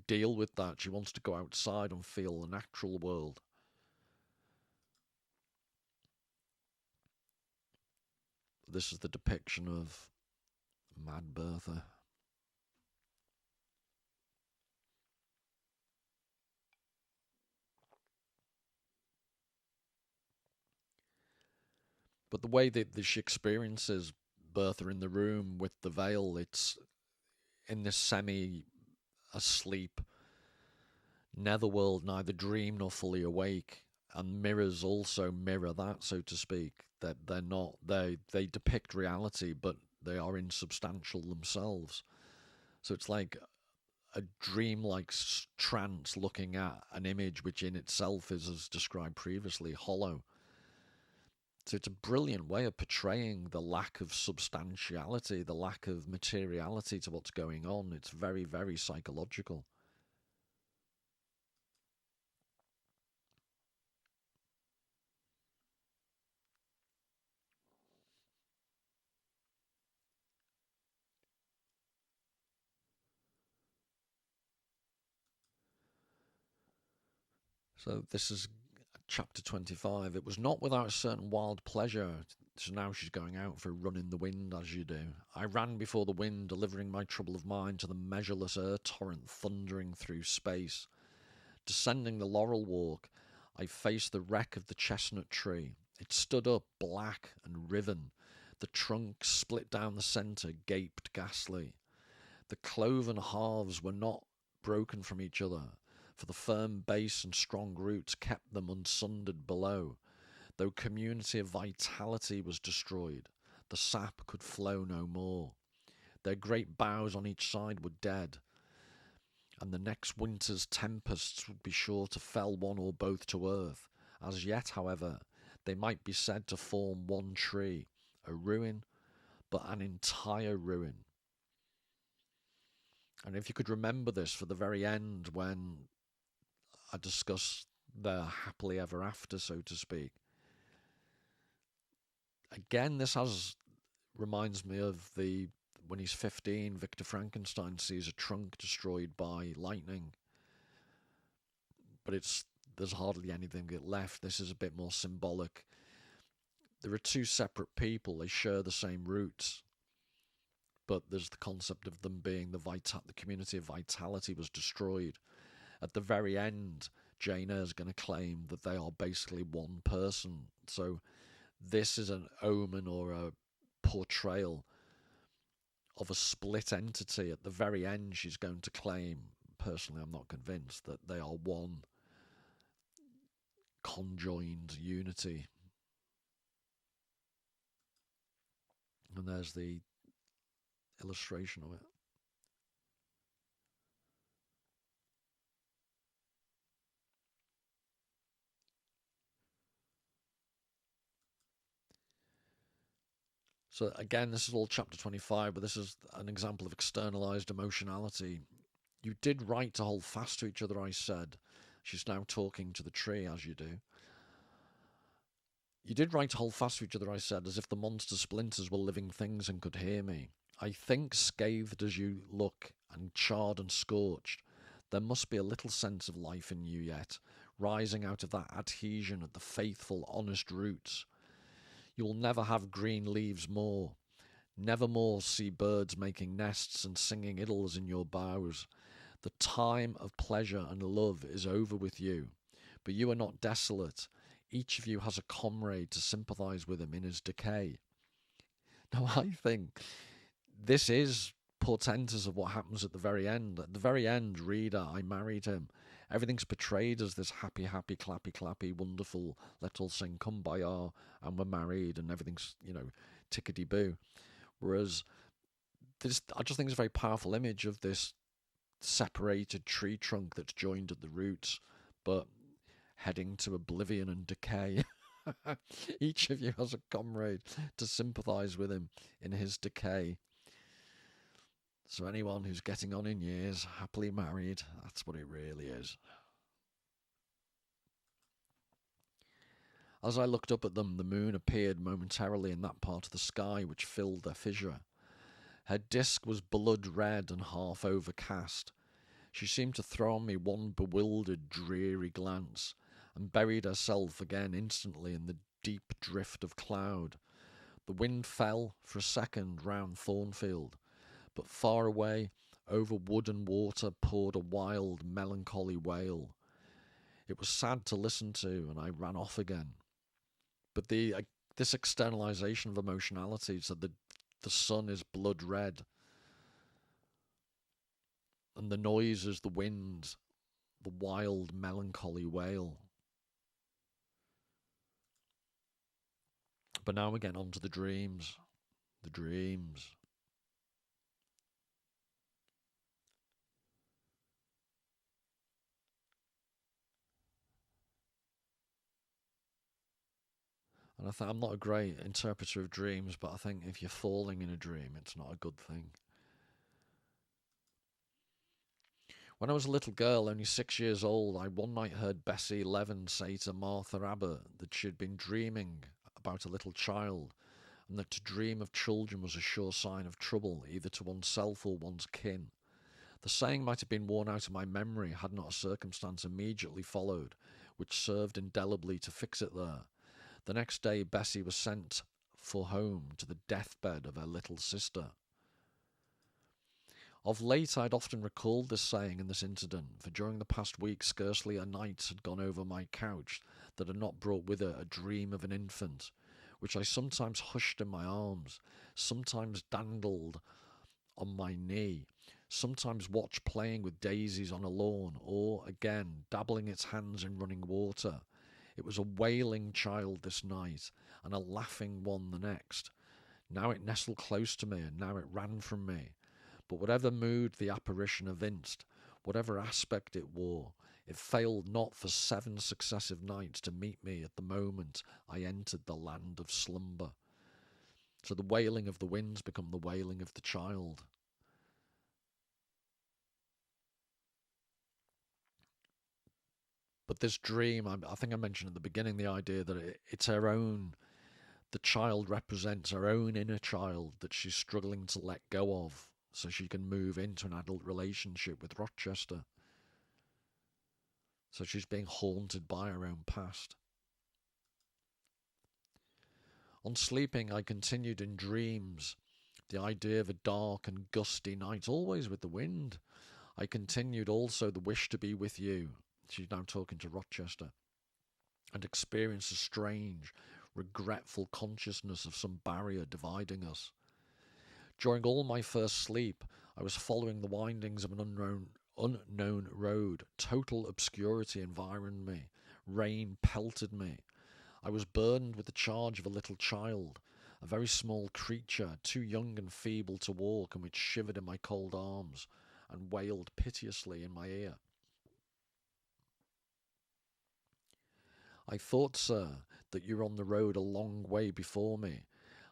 deal with that, she wants to go outside and feel the natural world. This is the depiction of Mad Bertha. But the way that she experiences Bertha in the room with the veil, it's in this semi-asleep netherworld, neither dream nor fully awake, and mirrors also mirror that, so to speak. That they depict reality, but they are insubstantial themselves. So it's like a dreamlike trance looking at an image which in itself is, as described previously, hollow. So it's a brilliant way of portraying the lack of substantiality, the lack of materiality to what's going on. It's very, very psychological. So this is chapter 25. It was not without a certain wild pleasure. So now she's going out for a run in the wind, as you do. I ran before the wind, delivering my trouble of mind to the measureless air torrent thundering through space. Descending the laurel walk, I faced the wreck of the chestnut tree. It stood up, black and riven. The trunk, split down the centre, gaped ghastly. The cloven halves were not broken from each other, for the firm base and strong roots kept them unsundered below. Though community of vitality was destroyed, the sap could flow no more. Their great boughs on each side were dead, and the next winter's tempests would be sure to fell one or both to earth. As yet, however, they might be said to form one tree, a ruin, but an entire ruin. And if you could remember this for the very end, when I discuss their happily ever after, so to speak, again, this reminds me of when he's 15, Victor Frankenstein sees a trunk destroyed by lightning, but there's hardly anything left. This is a bit more symbolic. There are two separate people. They share the same roots, but there's the concept of them being the community of vitality was destroyed. At the very end, Jane Eyre is going to claim that they are basically one person. So this is an omen or a portrayal of a split entity. At the very end, she's going to claim, personally I'm not convinced, that they are one conjoined unity. And there's the illustration of it. So again, this is all chapter 25, but this is an example of externalized emotionality. You did right to hold fast to each other, I said. She's now talking to the tree, as you do. You did right to hold fast to each other, I said, as if the monster splinters were living things and could hear me. I think, scathed as you look, and charred and scorched, there must be a little sense of life in you yet, rising out of that adhesion at the faithful, honest roots. You will never have green leaves more, never more see birds making nests and singing idylls in your boughs. The time of pleasure and love is over with you, but you are not desolate. Each of you has a comrade to sympathise with him in his decay. Now, I think this is portentous of what happens at the very end. At the very end, reader, I married him. Everything's portrayed as this happy, happy, clappy, clappy, wonderful, let's all sing Kumbaya, and we're married, and everything's, tickety-boo. Whereas this, I just think it's a very powerful image of this separated tree trunk that's joined at the roots, but heading to oblivion and decay. Each of you has a comrade to sympathise with him in his decay. So anyone who's getting on in years, happily married, that's what it really is. As I looked up at them, the moon appeared momentarily in that part of the sky which filled their fissure. Her disk was blood red and half overcast. She seemed to throw on me one bewildered, dreary glance, and buried herself again instantly in the deep drift of cloud. The wind fell for a second round Thornfield, but far away, over wood and water, poured a wild, melancholy wail. It was sad to listen to, and I ran off again. But this externalization of emotionality, so the sun is blood red, and the noise is the wind, the wild, melancholy wail. But now we're getting on to the dreams. The dreams. And I'm not a great interpreter of dreams, but I think if you're falling in a dream, it's not a good thing. When I was a little girl, only 6 years old, I one night heard Bessie Leaven say to Martha Abbott that she had been dreaming about a little child, and that to dream of children was a sure sign of trouble, either to oneself or one's kin. The saying might have been worn out of my memory had not a circumstance immediately followed, which served indelibly to fix it there. The next day, Bessie was sent for home to the deathbed of her little sister. Of late, I had often recalled this saying and this incident, for during the past week scarcely a night had gone over my couch that had not brought with it a dream of an infant, which I sometimes hushed in my arms, sometimes dandled on my knee, sometimes watched playing with daisies on a lawn, or, again, dabbling its hands in running water. It was a wailing child this night, and a laughing one the next. Now it nestled close to me, and now it ran from me. But whatever mood the apparition evinced, whatever aspect it wore, it failed not for 7 successive nights to meet me at the moment I entered the land of slumber. So the wailing of the winds become the wailing of the child. But this dream, I think I mentioned at the beginning the idea that it's her own, the child represents her own inner child that she's struggling to let go of so she can move into an adult relationship with Rochester. So she's being haunted by her own past. On sleeping, I continued in dreams the idea of a dark and gusty night, always with the wind. I continued also the wish to be with you. She's now talking to Rochester. And experienced a strange, regretful consciousness of some barrier dividing us. During all my first sleep, I was following the windings of an unknown road. Total obscurity environed me. Rain pelted me. I was burdened with the charge of a little child, a very small creature, too young and feeble to walk, and which shivered in my cold arms and wailed piteously in my ear. I thought, sir, that you were on the road a long way before me.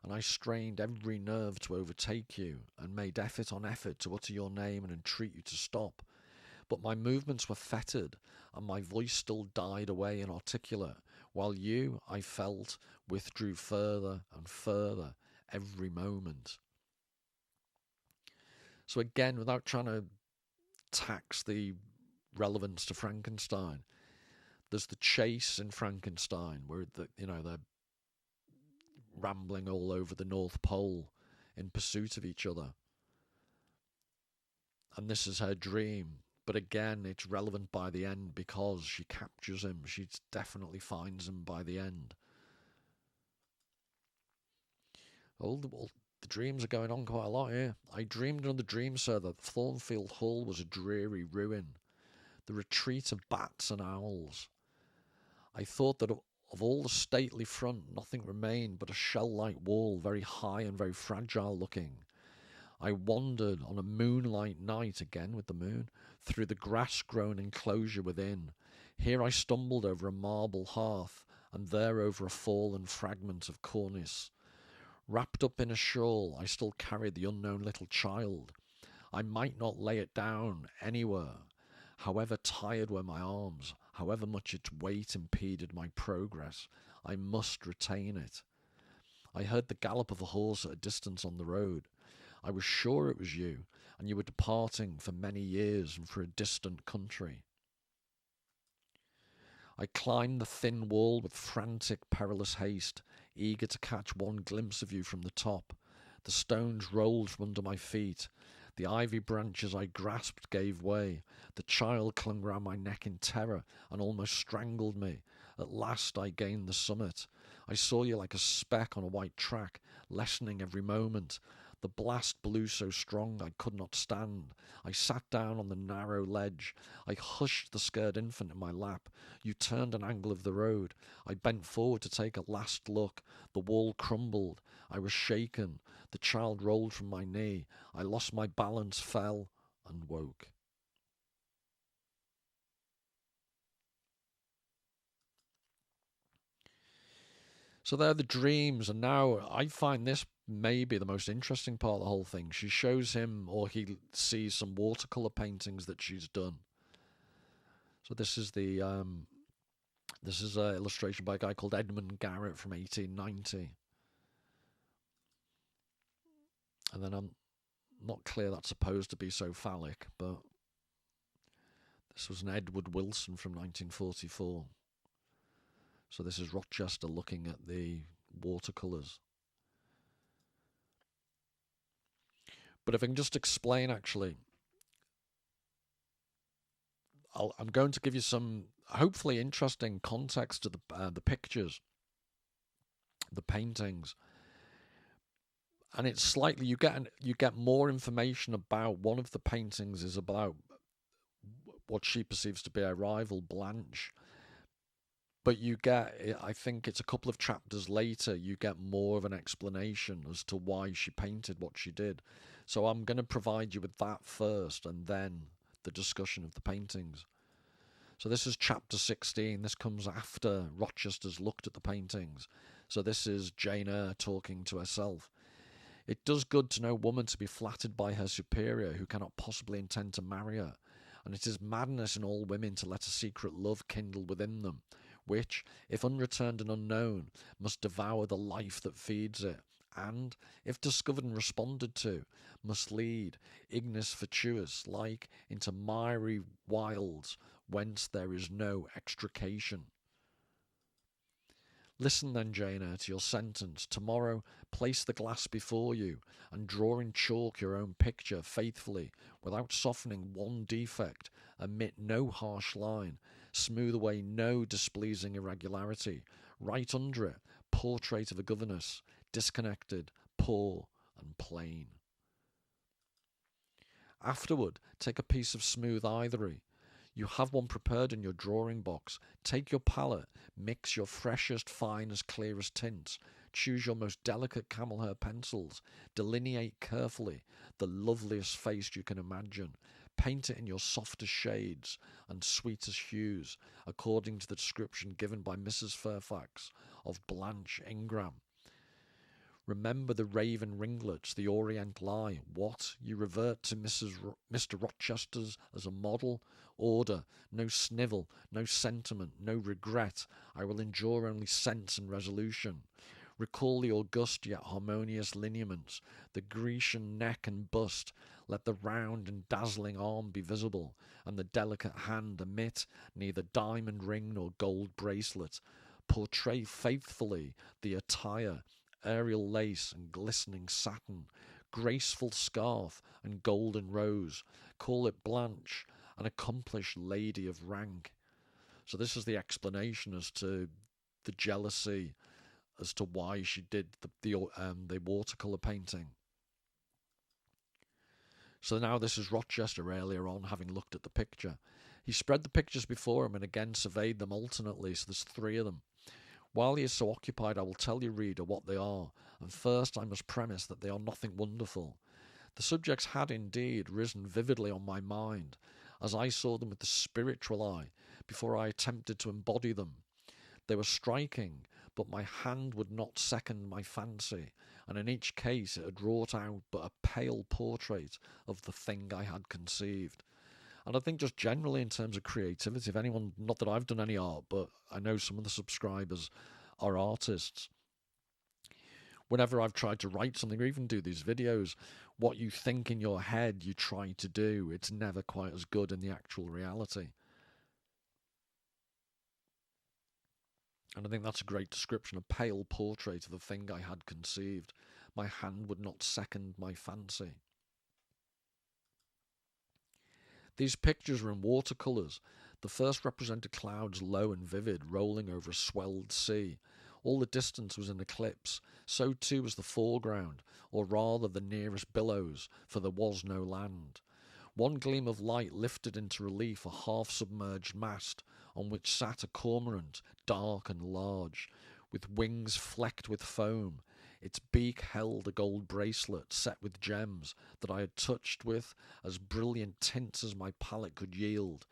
and I strained every nerve to overtake you, and made effort on effort to utter your name and entreat you to stop. But my movements were fettered, and my voice still died away inarticulate, while you, I felt, withdrew further and further every moment. So again, without trying to tax the relevance to Frankenstein, there's the chase in Frankenstein where they're rambling all over the North Pole in pursuit of each other. And this is her dream. But again, it's relevant by the end because she captures him. She definitely finds him by the end. All the dreams are going on quite a lot here. I dreamed another dream, sir, that Thornfield Hall was a dreary ruin, the retreat of bats and owls. I thought that of all the stately front, nothing remained but a shell-like wall, very high and very fragile looking. I wandered on a moonlight night, again with the moon, through the grass-grown enclosure within. Here I stumbled over a marble hearth, and there over a fallen fragment of cornice. Wrapped up in a shawl, I still carried the unknown little child. I might not lay it down anywhere. However tired were my arms, however much its weight impeded my progress, I must retain it. I heard the gallop of a horse at a distance on the road. I was sure it was you, and you were departing for many years and for a distant country. I climbed the thin wall with frantic, perilous haste, eager to catch one glimpse of you from the top. The stones rolled from under my feet. The ivy branches I grasped gave way. The child clung round my neck in terror and almost strangled me. At last I gained the summit. I saw you like a speck on a white track, lessening every moment. The blast blew so strong I could not stand. I sat down on the narrow ledge. I hushed the scared infant in my lap. You turned an angle of the road. I bent forward to take a last look. The wall crumbled. I was shaken. The child rolled from my knee. I lost my balance, fell, and woke. So they're the dreams, and now I find this maybe the most interesting part of the whole thing. She shows him, or he sees some watercolor paintings that she's done. So this is an illustration by a guy called Edmund Garrett from 1890. And then I'm not clear that's supposed to be so phallic, but this was an Edward Wilson from 1944. So this is Rochester looking at the watercolours. But if I can just explain, actually, I'm going to give you some hopefully interesting context to the pictures, the paintings, and it's slightly you get more information about one of the paintings is about what she perceives to be a rival, Blanche. But you get, I think it's a couple of chapters later, you get more of an explanation as to why she painted what she did. So I'm going to provide you with that first, and then the discussion of the paintings. So this is chapter 16. This comes after Rochester's looked at the paintings. So this is Jane Eyre talking to herself. It does good to no woman to be flattered by her superior who cannot possibly intend to marry her, and it is madness in all women to let a secret love kindle within them, which, if unreturned and unknown, must devour the life that feeds it, and, if discovered and responded to, must lead, ignis fatuus like, into miry wilds whence there is no extrication. Listen then, Jane Eyre, to your sentence. Tomorrow place the glass before you, and draw in chalk your own picture faithfully, without softening one defect, omit no harsh line, smooth away no displeasing irregularity, write under it, portrait of a governess, disconnected, poor, and plain. Afterward, take a piece of smooth ivory. You have one prepared in your drawing box. Take your palette, mix your freshest, finest, clearest tints, choose your most delicate camel hair pencils, delineate carefully the loveliest face you can imagine, paint it in your softest shades and sweetest hues, according to the description given by Mrs. Fairfax of Blanche Ingram. Remember the raven ringlets, the oriental eye. What? You revert to Mr. Rochester's as a model? Order. No snivel, no sentiment, no regret. I will endure only sense and resolution. Recall the august yet harmonious lineaments, the Grecian neck and bust. Let the round and dazzling arm be visible, and the delicate hand omit neither diamond ring nor gold bracelet. Portray faithfully the attire, aerial lace and glistening satin, graceful scarf and golden rose. Call it Blanche, an accomplished lady of rank. So this is the explanation as to the jealousy, as to why she did the watercolour painting. So now this is Rochester earlier on, having looked at the picture. He spread the pictures before him and again surveyed them alternately, so there's 3 of them. While he is so occupied, I will tell you, reader, what they are, and first I must premise that they are nothing wonderful. The subjects had indeed risen vividly on my mind, as I saw them with the spiritual eye, before I attempted to embody them. They were striking, but my hand would not second my fancy, and in each case it had wrought out but a pale portrait of the thing I had conceived. And I think just generally in terms of creativity, if anyone, not that I've done any art, but I know some of the subscribers are artists, whenever I've tried to write something or even do these videos, what you think in your head you try to do, it's never quite as good in the actual reality. And I think that's a great description, a pale portrait of the thing I had conceived. My hand would not second my fancy. These pictures were in watercolours. The first represented clouds low and vivid, rolling over a swelled sea. All the distance was in eclipse. So too was the foreground, or rather the nearest billows, for there was no land. One gleam of light lifted into relief a half-submerged mast, on which sat a cormorant, dark and large, with wings flecked with foam. Its beak held a gold bracelet set with gems that I had touched with as brilliant tints as my palette could yield,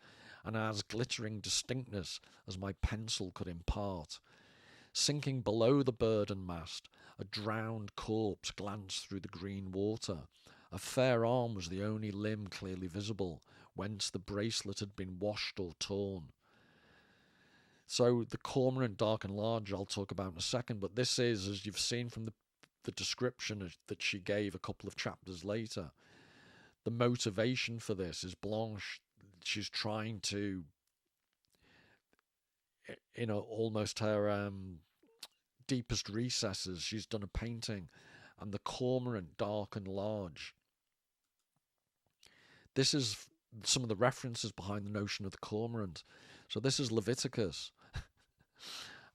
and as glittering distinctness as my pencil could impart. Sinking below the bird and mast, a drowned corpse glanced through the green water. A fair arm was the only limb clearly visible, whence the bracelet had been washed or torn. So the cormorant, dark and large, I'll talk about in a second, but this is, as you've seen from the description that she gave a couple of chapters later, the motivation for this is Blanche. She's trying to, almost her deepest recesses, she's done a painting, and the cormorant, dark and large. This is some of the references behind the notion of the cormorant. So this is Leviticus.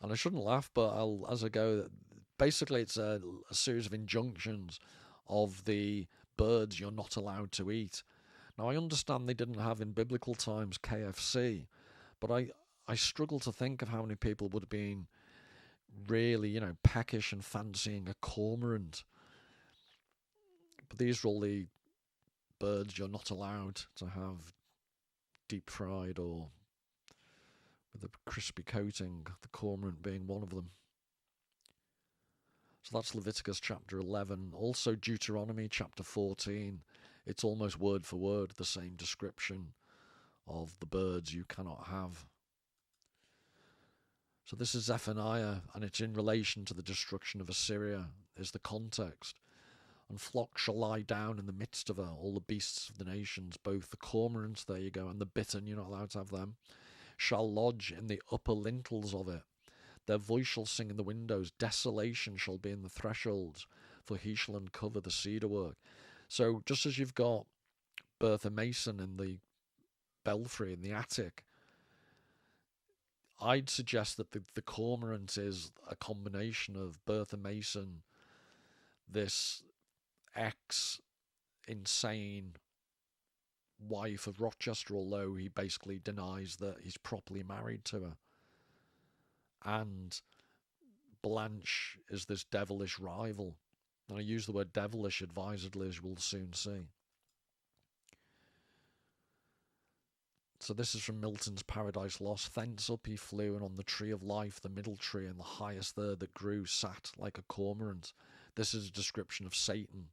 And I shouldn't laugh, but as I go, basically it's a series of injunctions of the birds you're not allowed to eat. Now, I understand they didn't have in biblical times KFC, but I struggle to think of how many people would have been really, peckish and fancying a cormorant. But these are all the birds you're not allowed to have deep fried or with a crispy coating, the cormorant being one of them. So that's Leviticus chapter 11. Also Deuteronomy chapter 14. It's almost word for word the same description of the birds you cannot have. So this is Zephaniah, and it's in relation to the destruction of Assyria, is the context. And flocks shall lie down in the midst of her, all the beasts of the nations, both the cormorants, there you go, and the bittern, you're not allowed to have them, shall lodge in the upper lintels of it. Their voice shall sing in the windows, desolation shall be in the thresholds, for he shall uncover the cedar work. So just as you've got Bertha Mason in the belfry in the attic, I'd suggest that the cormorant is a combination of Bertha Mason, this ex-insane wife of Rochester, although he basically denies that he's properly married to her, and Blanche is this devilish rival. And I use the word devilish advisedly, as we'll soon see. So this is from Milton's Paradise Lost. Thence up he flew, and on the tree of life, the middle tree, and the highest there that grew, sat like a cormorant. This is a description of Satan.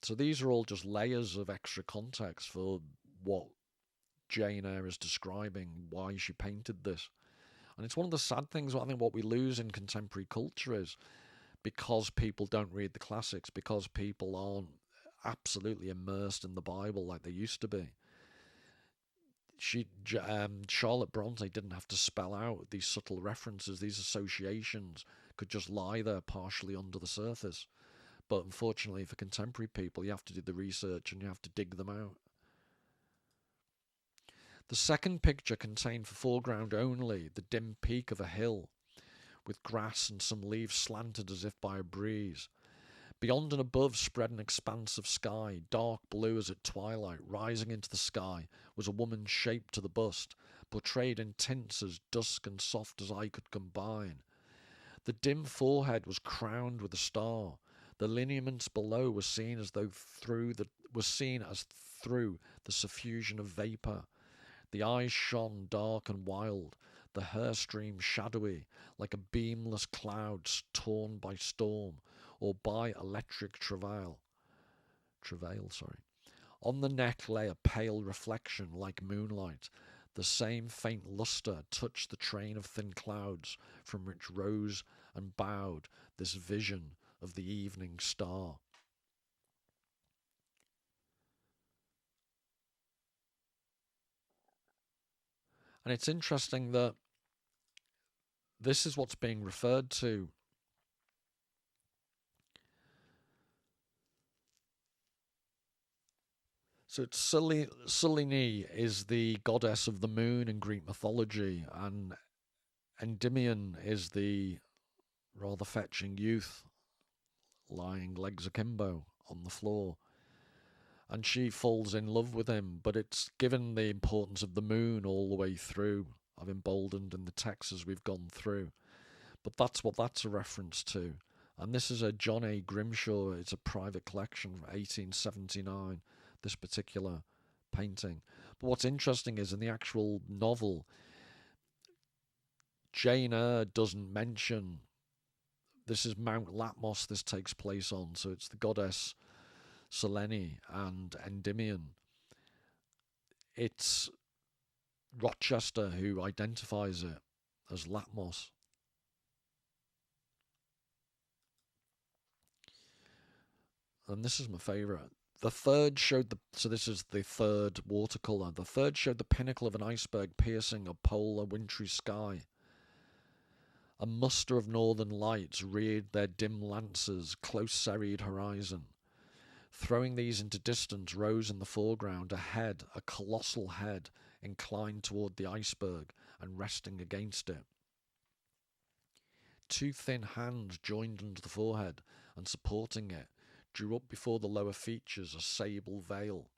So these are all just layers of extra context for what Jane Eyre is describing, why she painted this. And it's one of the sad things, I think what we lose in contemporary culture is because people don't read the classics, because people aren't absolutely immersed in the Bible like they used to be. Charlotte Bronte didn't have to spell out these subtle references, these associations could just lie there partially under the surface. But unfortunately for contemporary people, you have to do the research and you have to dig them out. The second picture contained for foreground only the dim peak of a hill, with grass and some leaves slanted as if by a breeze. Beyond and above spread an expanse of sky, dark blue as at twilight. Rising into the sky was a woman shaped to the bust, portrayed in tints as dusk and soft as eye could combine. The dim forehead was crowned with a star. The lineaments below were seen as through the suffusion of vapour. The eyes shone dark and wild, the hair streamed shadowy, like a beamless cloud torn by storm, or by electric travail. On the neck lay a pale reflection like moonlight. The same faint lustre touched the train of thin clouds from which rose and bowed this vision of the evening star. And it's interesting that this is what's being referred to. So it's Selene is the goddess of the moon in Greek mythology, and Endymion is the rather fetching youth lying legs akimbo on the floor. And she falls in love with him, but it's given the importance of the moon all the way through. I've emboldened in the text as we've gone through. But that's what that's a reference to. And this is a John A. Grimshaw, it's a private collection from 1879, this particular painting. But what's interesting is in the actual novel, Jane Eyre doesn't mention this is Mount Latmos this takes place on, so it's the goddess Selene and Endymion. It's Rochester who identifies it as Latmos. And this is my favourite. The third showed so this is the third watercolour. The third showed the pinnacle of an iceberg piercing a polar wintry sky. A muster of northern lights reared their dim lances close serried horizon. Throwing these into distance rose in the foreground a head, a colossal head, inclined toward the iceberg and resting against it. Two thin hands joined under the forehead and supporting it drew up before the lower features a sable veil.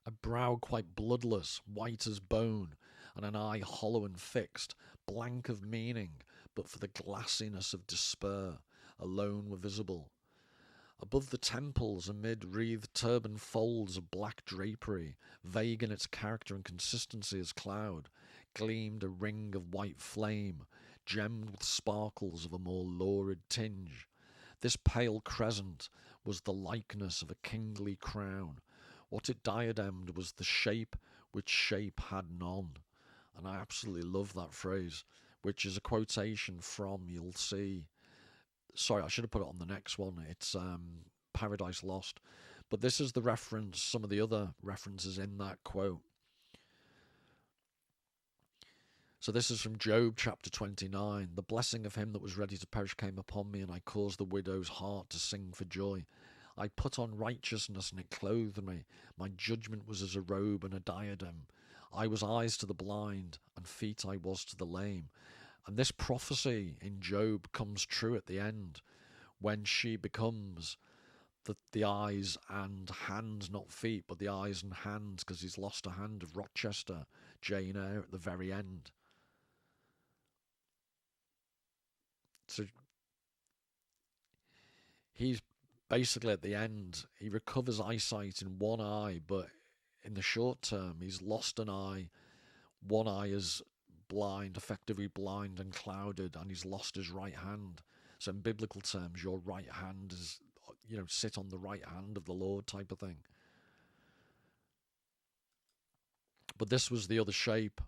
A brow quite bloodless, white as bone, and an eye hollow and fixed, blank of meaning, but for the glassiness of despair, alone were visible. Above the temples, amid wreathed turban folds of black drapery, vague in its character and consistency as cloud, gleamed a ring of white flame, gemmed with sparkles of a more lurid tinge. This pale crescent was the likeness of a kingly crown. What it diademed was the shape which shape had none. And I absolutely love that phrase, which is a quotation from, you'll see, sorry, I should have put it on the next one. It's Paradise Lost. But this is the reference, some of the other references in that quote. So this is from Job chapter 29. The blessing of him that was ready to perish came upon me, and I caused the widow's heart to sing for joy. I put on righteousness, and it clothed me. My judgment was as a robe and a diadem. I was eyes to the blind, and feet I was to the lame. And this prophecy in Job comes true at the end, when she becomes the eyes and hands, not feet, but the eyes and hands, because he's lost a hand of Rochester, Jane Eyre, at the very end. So he's basically at the end, he recovers eyesight in one eye, but in the short term. He's lost an eye. One eye is blind, effectively blind and clouded, and he's lost his right hand. So in biblical terms, your right hand is, sit on the right hand of the Lord type of thing. But this was the other shape.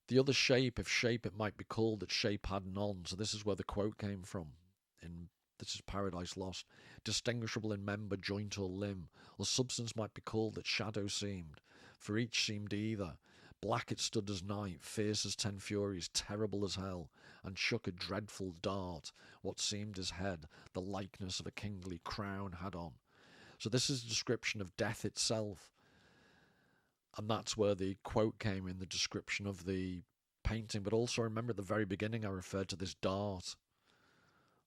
The other shape, if shape it might be called, that shape had none. So this is where the quote came from. This is Paradise Lost. Distinguishable in member, joint or limb, or substance might be called that shadow seemed. For each seemed either. Black it stood as night, fierce as 10 furies, terrible as hell, and shook a dreadful dart. What seemed his head, the likeness of a kingly crown had on. So this is a description of death itself. And that's where the quote came in, the description of the painting. But also remember at the very beginning I referred to this dart.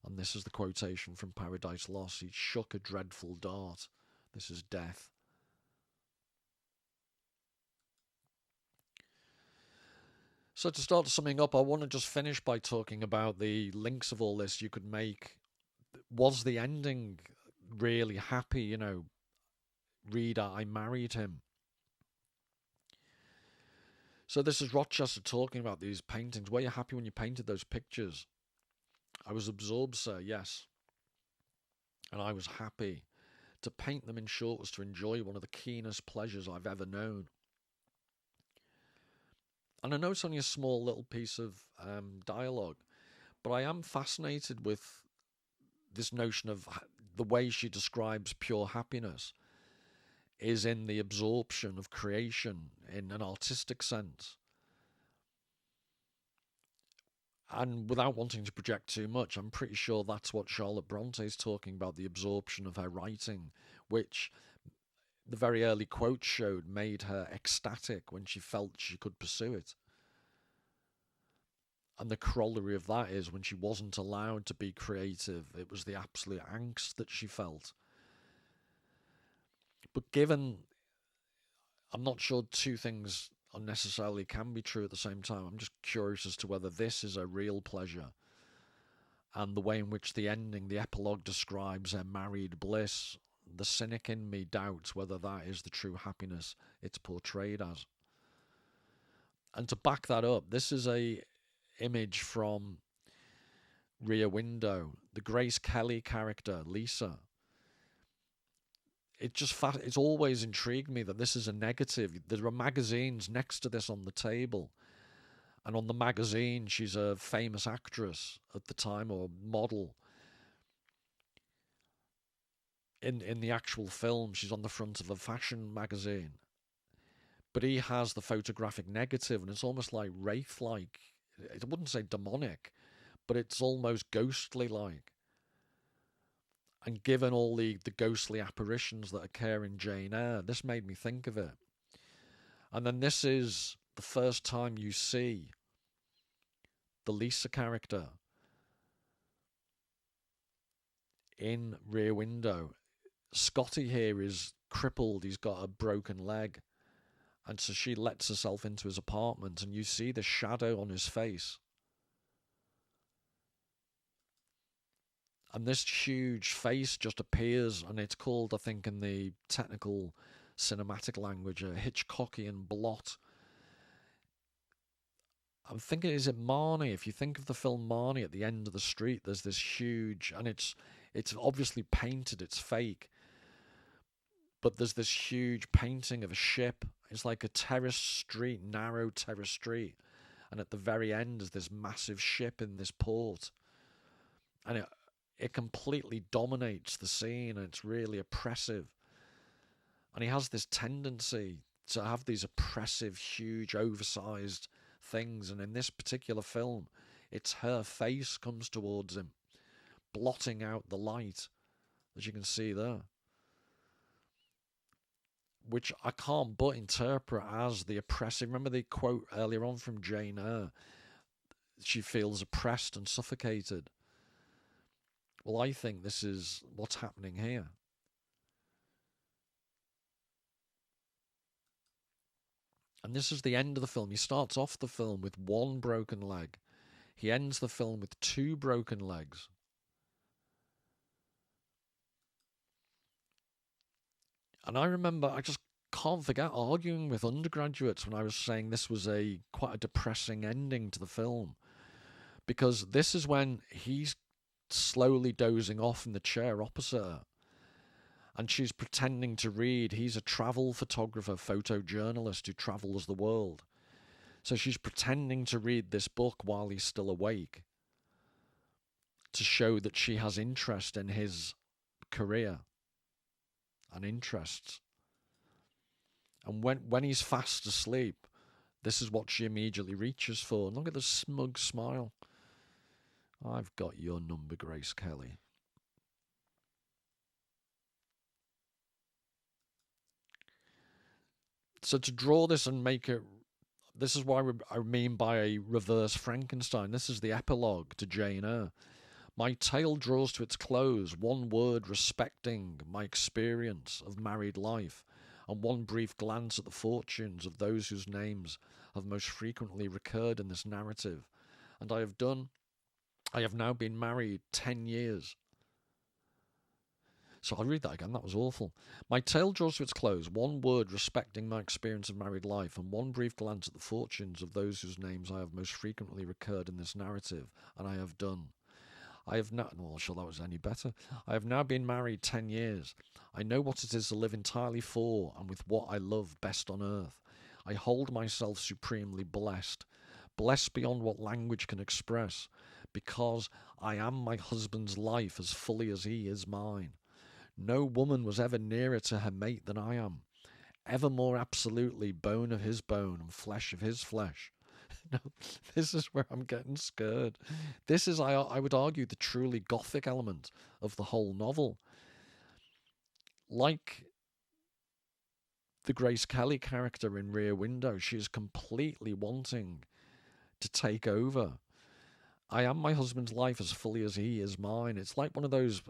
And this is the quotation from Paradise Lost. He shook a dreadful dart. This is death. So to start summing up, I want to just finish by talking about the links of all this you could make. Was the ending really happy? Reader, I married him. So this is Rochester talking about these paintings. Were you happy when you painted those pictures? I was absorbed, sir, yes. And I was happy. To paint them, in short, was to enjoy one of the keenest pleasures I've ever known. And I know it's only a small little piece of dialogue, but I am fascinated with this notion of the way she describes pure happiness is in the absorption of creation in an artistic sense. And without wanting to project too much, I'm pretty sure that's what Charlotte Bronte is talking about, the absorption of her writing, which the very early quotes showed made her ecstatic when she felt she could pursue it. And the corollary of that is when she wasn't allowed to be creative, it was the absolute angst that she felt. But given, I'm not sure two things unnecessarily can be true at the same time. I'm just curious as to whether this is a real pleasure. And the way in which the ending, the epilogue describes her married bliss, the cynic in me doubts whether that is the true happiness it's portrayed as. And to back that up, this is a image from Rear Window. The Grace Kelly character, Lisa. It's always intrigued me that this is a negative. There are magazines next to this on the table. And on the magazine, she's a famous actress at the time, or model. In the actual film, she's on the front of a fashion magazine. But he has the photographic negative, and it's almost like wraith-like. I wouldn't say demonic, but it's almost ghostly-like. And given all the ghostly apparitions that occur in Jane Eyre, this made me think of it. And then this is the first time you see the Lisa character in Rear Window. Scotty here is crippled, he's got a broken leg. And so she lets herself into his apartment, and you see the shadow on his face. And this huge face just appears, and it's called, I think, in the technical cinematic language, a Hitchcockian blot. I'm thinking, is it Marnie? If you think of the film Marnie, at the end of the street, there's this huge, and it's obviously painted, it's fake, but there's this huge painting of a ship. It's like a terraced street, narrow terraced street, and at the very end is this massive ship in this port, and it completely dominates the scene, and it's really oppressive. And he has this tendency to have these oppressive, huge, oversized things. And in this particular film, it's her face comes towards him, blotting out the light, as you can see there. Which I can't but interpret as the oppressive. Remember the quote earlier on from Jane Eyre? She feels oppressed and suffocated. Well, I think this is what's happening here. And this is the end of the film. He starts off the film with one broken leg. He ends the film with two broken legs. And I remember, I just can't forget arguing with undergraduates when I was saying this was quite a depressing ending to the film, because this is when he's slowly dozing off in the chair opposite her, and she's pretending to read. He's a travel photographer, photojournalist who travels the world. So she's pretending to read this book while he's still awake, to show that she has interest in his career and interests. And when he's fast asleep, this is what she immediately reaches for. And look at the smug smile. I've got your number, Grace Kelly. So to draw this and make it, this is what I mean by a reverse Frankenstein. This is the epilogue to Jane Eyre. My tale draws to its close, one word respecting my experience of married life, and one brief glance at the fortunes of those whose names have most frequently recurred in this narrative. And I have now been married 10 years. So I'll read that again, that was awful. My tale draws to its close, one word respecting my experience of married life, and one brief glance at the fortunes of those whose names I have most frequently recurred in this narrative, and I have done. I have not, well, sure, that was any better. I have now been married 10 years. I know what it is to live entirely for and with what I love best on earth. I hold myself supremely blessed, blessed beyond what language can express, because I am my husband's life as fully as he is mine. No woman was ever nearer to her mate than I am, ever more absolutely bone of his bone and flesh of his flesh. No, this is where I'm getting scared. This is, I would argue, the truly Gothic element of the whole novel. Like the Grace Kelly character in Rear Window, she is completely wanting to take over. I am my husband's life as fully as he is mine. It's like one of those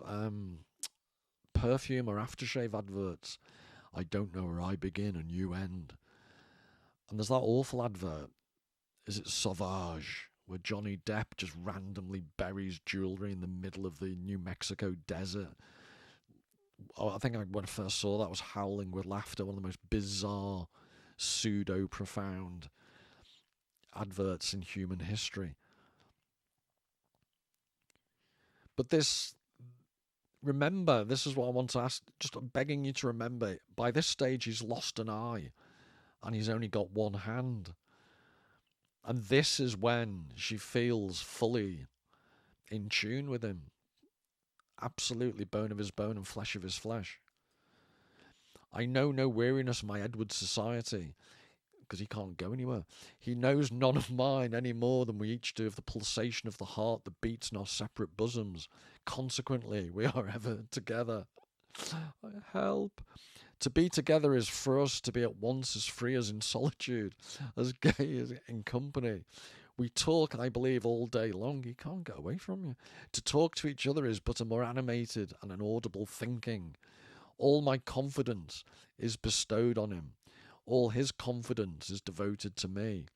perfume or aftershave adverts. I don't know where I begin and you end. And there's that awful advert. Is it Sauvage, where Johnny Depp just randomly buries jewellery in the middle of the New Mexico desert? Oh, I think when I first saw that, I was howling with laughter. One of the most bizarre, pseudo-profound adverts in human history. But remember, this is what I want to ask, just begging you to remember, by this stage he's lost an eye, and he's only got one hand. And this is when she feels fully in tune with him. Absolutely bone of his bone and flesh of his flesh. I know no weariness of my Edward's society, because he can't go anywhere. He knows none of mine any more than we each do of the pulsation of the heart that beats in our separate bosoms. Consequently, we are ever together. Help. To be together is for us to be at once as free as in solitude, as gay as in company. We talk, I believe, all day long. He can't get away from you. To talk to each other is but a more animated and an audible thinking. All my confidence is bestowed on him. All his confidence is devoted to me.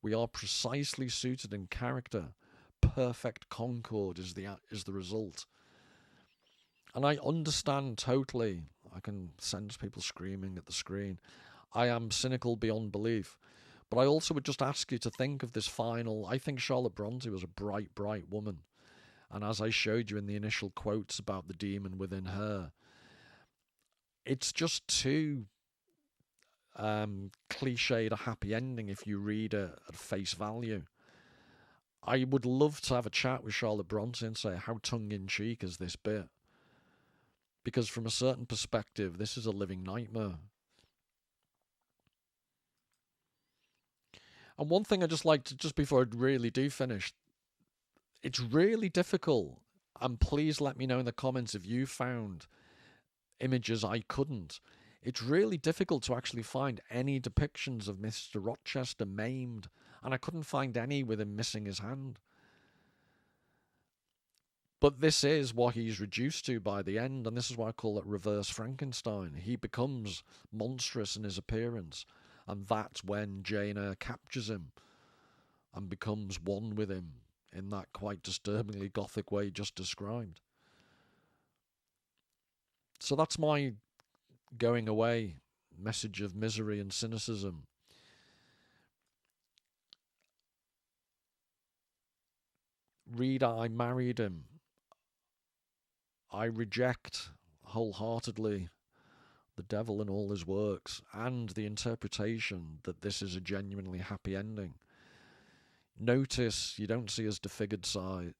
We are precisely suited in character. Perfect concord is the result. And I understand totally. I can sense people screaming at the screen. I am cynical beyond belief. But I also would just ask you to think of this final. I think Charlotte Bronte was a bright, bright woman. And as I showed you in the initial quotes about the demon within her, it's just too cliched a happy ending if you read it at face value. I would love to have a chat with Charlotte Bronte and say, how tongue-in-cheek is this bit? Because from a certain perspective, this is a living nightmare. And one thing I just like to, just before I really do finish, it's really difficult, and please let me know in the comments if you found images I couldn't. It's really difficult to actually find any depictions of Mr. Rochester maimed, and I couldn't find any with him missing his hand. But this is what he's reduced to by the end, and this is why I call it reverse Frankenstein. He becomes monstrous in his appearance, and that's when Jane Eyre captures him and becomes one with him in that quite disturbingly Gothic way just described. So that's my going away message of misery and cynicism. Read I married him. I reject wholeheartedly the devil and all his works, and the interpretation that this is a genuinely happy ending. Notice you don't see his disfigured side,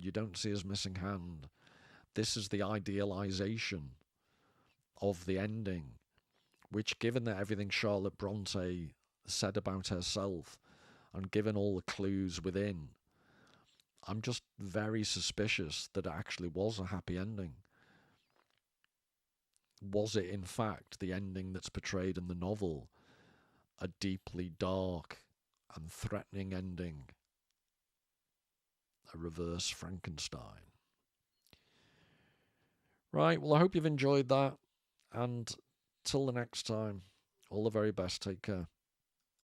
you don't see his missing hand. This is the idealization of the ending, which, given that everything Charlotte Bronte said about herself, and given all the clues within, I'm just very suspicious that it actually was a happy ending. Was it, in fact, the ending that's portrayed in the novel, a deeply dark and threatening ending, a reverse Frankenstein? Right, well, I hope you've enjoyed that, and till the next time, all the very best. Take care.